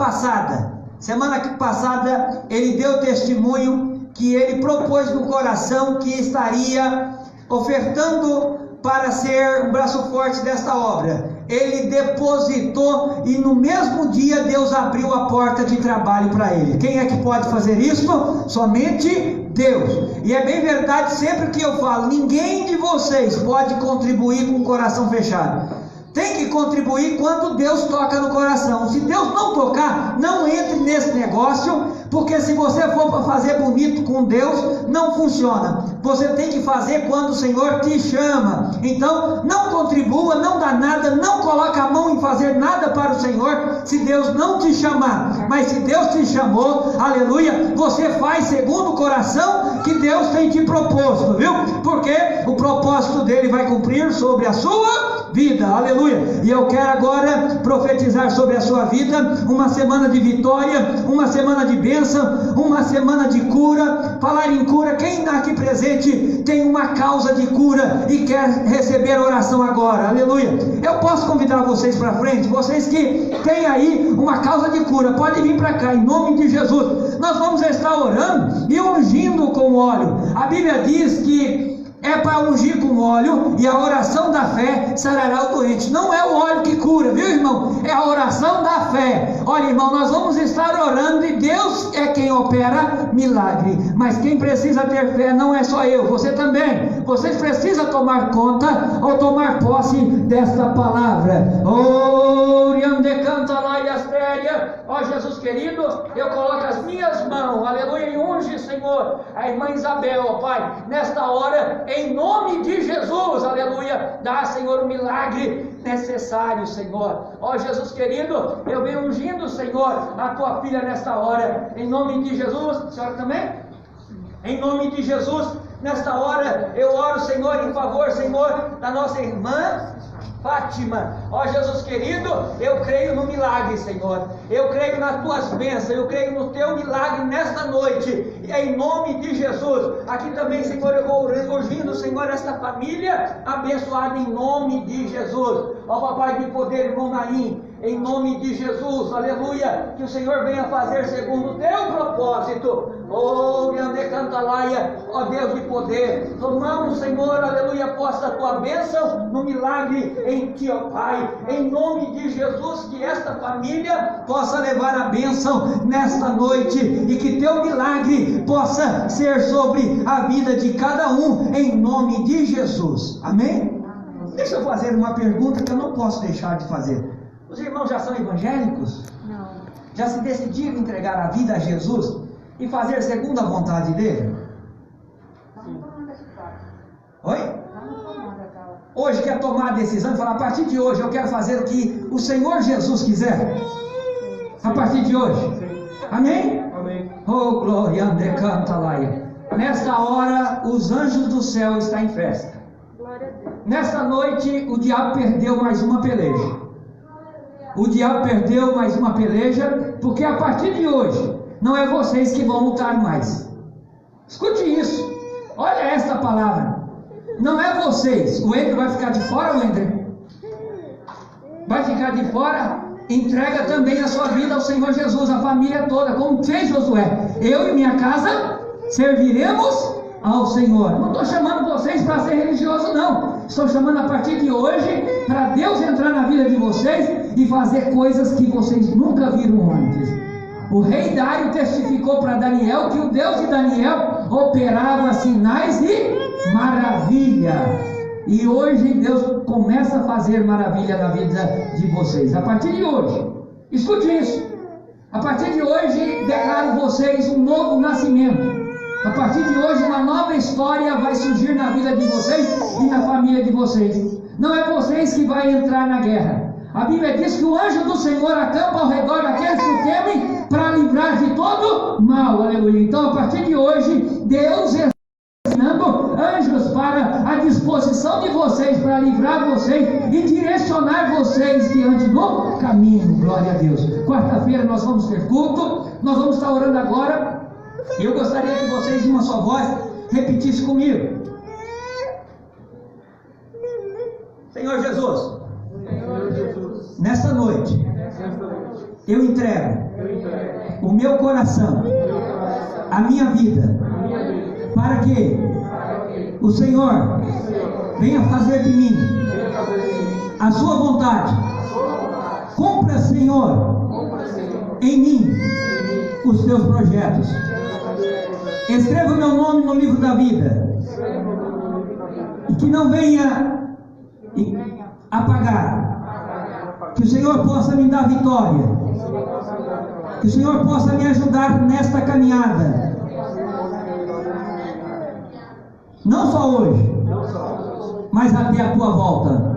passada ele deu testemunho que ele propôs no coração que estaria ofertando para ser o braço forte desta obra. ele depositou e no mesmo dia Deus abriu a porta de trabalho para ele. Quem é que pode fazer isso? Somente Deus. E é bem verdade, sempre que eu falo, ninguém de vocês pode contribuir com o coração fechado. Tem que contribuir quando Deus toca no coração. Se Deus não tocar, não entre nesse negócio, porque se você for para fazer bonito com Deus, não funciona. Você tem que fazer quando o Senhor te chama. Então, não contribua, não dá nada, não coloca a mão em fazer nada para o Senhor, se Deus não te chamar. Mas se Deus te chamou, aleluia, você faz segundo o coração que Deus tem te proposto, viu? Porque o propósito dele vai cumprir sobre a sua vida, aleluia. E eu quero agora profetizar sobre a sua vida uma semana de vitória, uma semana de bênção, uma semana de cura. Falar em cura, quem aqui presente tem uma causa de cura e quer receber oração agora, aleluia. Eu posso convidar vocês para frente, vocês que têm aí uma causa de cura, pode vir para cá, em nome de Jesus. Nós vamos estar orando e ungindo com óleo. A Bíblia diz que é para ungir com óleo, e a oração da fé sarará o doente. Não é o óleo que cura, viu, irmão? É a oração da fé. Olha, irmão, nós vamos estar orando e Deus é quem opera milagre. Mas quem precisa ter fé não é só eu, você também. Vocês precisam tomar conta ou tomar posse desta palavra. Ó Jesus querido, eu coloco as minhas mãos, aleluia, e unge, Senhor, a irmã Isabel, ó Pai, nesta hora, em nome de Jesus, aleluia, dá, Senhor, o milagre necessário, Senhor. Ó Jesus querido, eu venho ungindo, Senhor, a tua filha nesta hora, em nome de Jesus. A senhora também? Em nome de Jesus, nesta hora, eu oro, Senhor, em favor, Senhor, da nossa irmã Fátima. Ó Jesus querido, eu creio no milagre, Senhor. Eu creio nas tuas bênçãos, eu creio no teu milagre nesta noite, e em nome de Jesus. Aqui também, Senhor, eu vou ungindo, Senhor, esta família abençoada em nome de Jesus. Ó Papai de poder, irmão Naim, em nome de Jesus, aleluia, que o Senhor venha fazer segundo o teu propósito. Ó Deus de poder, tomamos, Senhor, aleluia, posta a tua bênção no milagre em ti, ó Pai, em nome de Jesus, que esta família possa levar a bênção nesta noite, e que teu milagre possa ser sobre a vida de cada um, em nome de Jesus, amém? Deixa eu fazer uma pergunta que eu não posso deixar de fazer. Os irmãos já são evangélicos? Não. Já se decidiram entregar a vida a Jesus e fazer segundo a vontade dele? Oi? Hoje quer tomar a decisão e falar, a partir de hoje eu quero fazer o que o Senhor Jesus quiser? A partir de hoje? Amém? Amém. Oh, glória, ande canta laia. Nesta hora, os anjos do céu estão em festa. Nesta noite, o diabo perdeu mais uma peleja. O diabo perdeu mais uma peleja, porque a partir de hoje, não é vocês que vão lutar mais. Escute isso. Olha esta palavra. Não é vocês. O Ender vai ficar de fora, o Ender? Vai ficar de fora? Entrega também a sua vida ao Senhor Jesus, a família toda, como fez Josué. Eu e minha casa serviremos ao Senhor. Não estou chamando vocês para ser religioso, não. Estou chamando a partir de hoje para Deus entrar na vida de vocês e fazer coisas que vocês nunca viram antes. O rei Dário testificou para Daniel que o Deus de Daniel operava sinais e maravilha. E hoje Deus começa a fazer maravilha na vida de vocês. A partir de hoje, escute isso. A partir de hoje, declaro vocês um novo nascimento. A partir de hoje, uma nova história vai surgir na vida de vocês e na família de vocês. Não é vocês que vão entrar na guerra. A Bíblia diz que o anjo do Senhor acampa ao redor daqueles que o temem para livrar de todo mal. Aleluia. Então, a partir de hoje, Deus está ensinando anjos para a disposição de vocês, para livrar vocês e direcionar vocês diante do caminho. Glória a Deus. Quarta-feira nós vamos ter culto. Nós vamos estar orando agora. E eu gostaria que vocês, em uma só voz, repetissem comigo. Senhor Jesus, nesta noite, eu entrego o meu coração, a minha vida, para que o Senhor venha fazer de mim a sua vontade. Cumpra, Senhor, em mim os teus projetos. Escreva o meu nome no livro da vida. E que não venha apagar. Que o Senhor possa me dar vitória. Que o Senhor possa me ajudar nesta caminhada. Não só hoje, mas até a tua volta.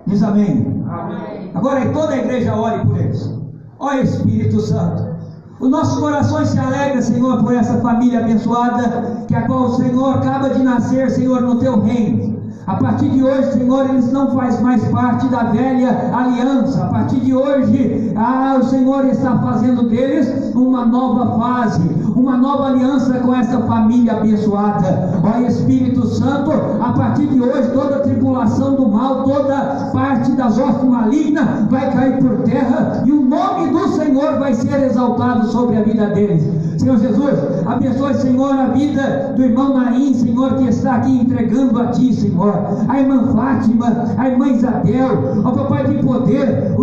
Diz amém. Agora toda a igreja ore por eles. Ó Espírito Santo, os nossos corações se alegram, Senhor, por essa família abençoada, que a qual o Senhor acaba de nascer, Senhor, no teu reino. A partir de hoje, Senhor, eles não fazem mais parte da velha aliança. A partir de hoje, o Senhor está fazendo deles uma nova fase, uma nova aliança com essa família abençoada. Ó Espírito Santo, a partir de hoje, toda tribulação do mal, toda parte das hostes malignas vai cair por terra e o nome do Senhor vai ser exaltado sobre a vida deles. Senhor Jesus, abençoe, Senhor, a vida do irmão Naim, Senhor, que está aqui entregando a Ti, Senhor. A irmã Fátima, a irmã Isabel, ó Papai de poder,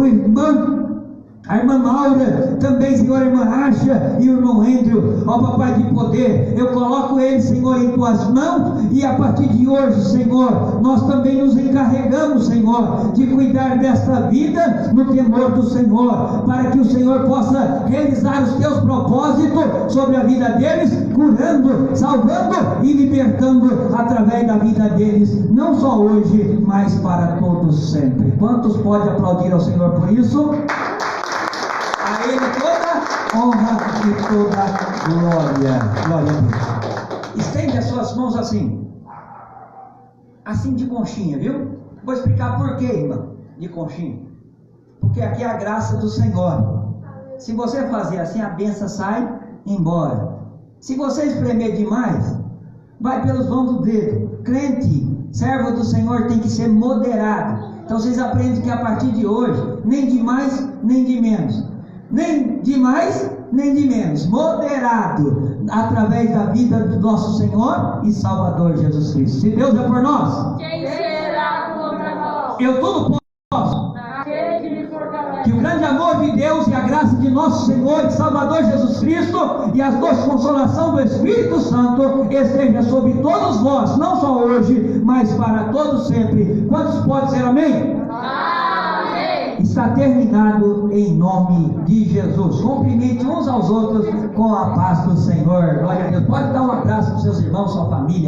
a irmã Maura, também, Senhor, a irmã Acha e o irmão Andrew, ó Papai de poder, eu coloco eles, Senhor, em Tuas mãos, e a partir de hoje, Senhor, nós também nos encarregamos, Senhor, de cuidar desta vida no temor do Senhor, para que o Senhor possa realizar os Teus propósitos sobre a vida deles, curando, salvando e libertando através da vida deles, não só hoje, mas para todos sempre. Quantos podem aplaudir ao Senhor por isso? A Ele toda honra e toda glória. Glória a Deus. Estende as suas mãos assim. Assim de conchinha, viu? Vou explicar por quê, irmão, de conchinha. Porque aqui é a graça do Senhor. Se você fazer assim, a bênção sai embora. Se você espremer demais, vai pelos vãos do dedo. Crente, servo do Senhor, tem que ser moderado. Então vocês aprendem que a partir de hoje, nem de mais, nem de menos. Nem de mais, nem de menos, moderado, através da vida do nosso Senhor e Salvador Jesus Cristo. Se Deus é por nós, quem será contra nós? Eu tudo posso. Aquele que me fortalece. Que o grande amor de Deus e a graça de nosso Senhor e Salvador Jesus Cristo e as doces consolação do Espírito Santo esteja sobre todos vós, não só hoje, mas para todos sempre. Quantos pode ser amém? Está terminado em nome de Jesus. Cumprimente uns aos outros com a paz do Senhor. Glória a Deus. Pode dar um abraço para os seus irmãos, sua família.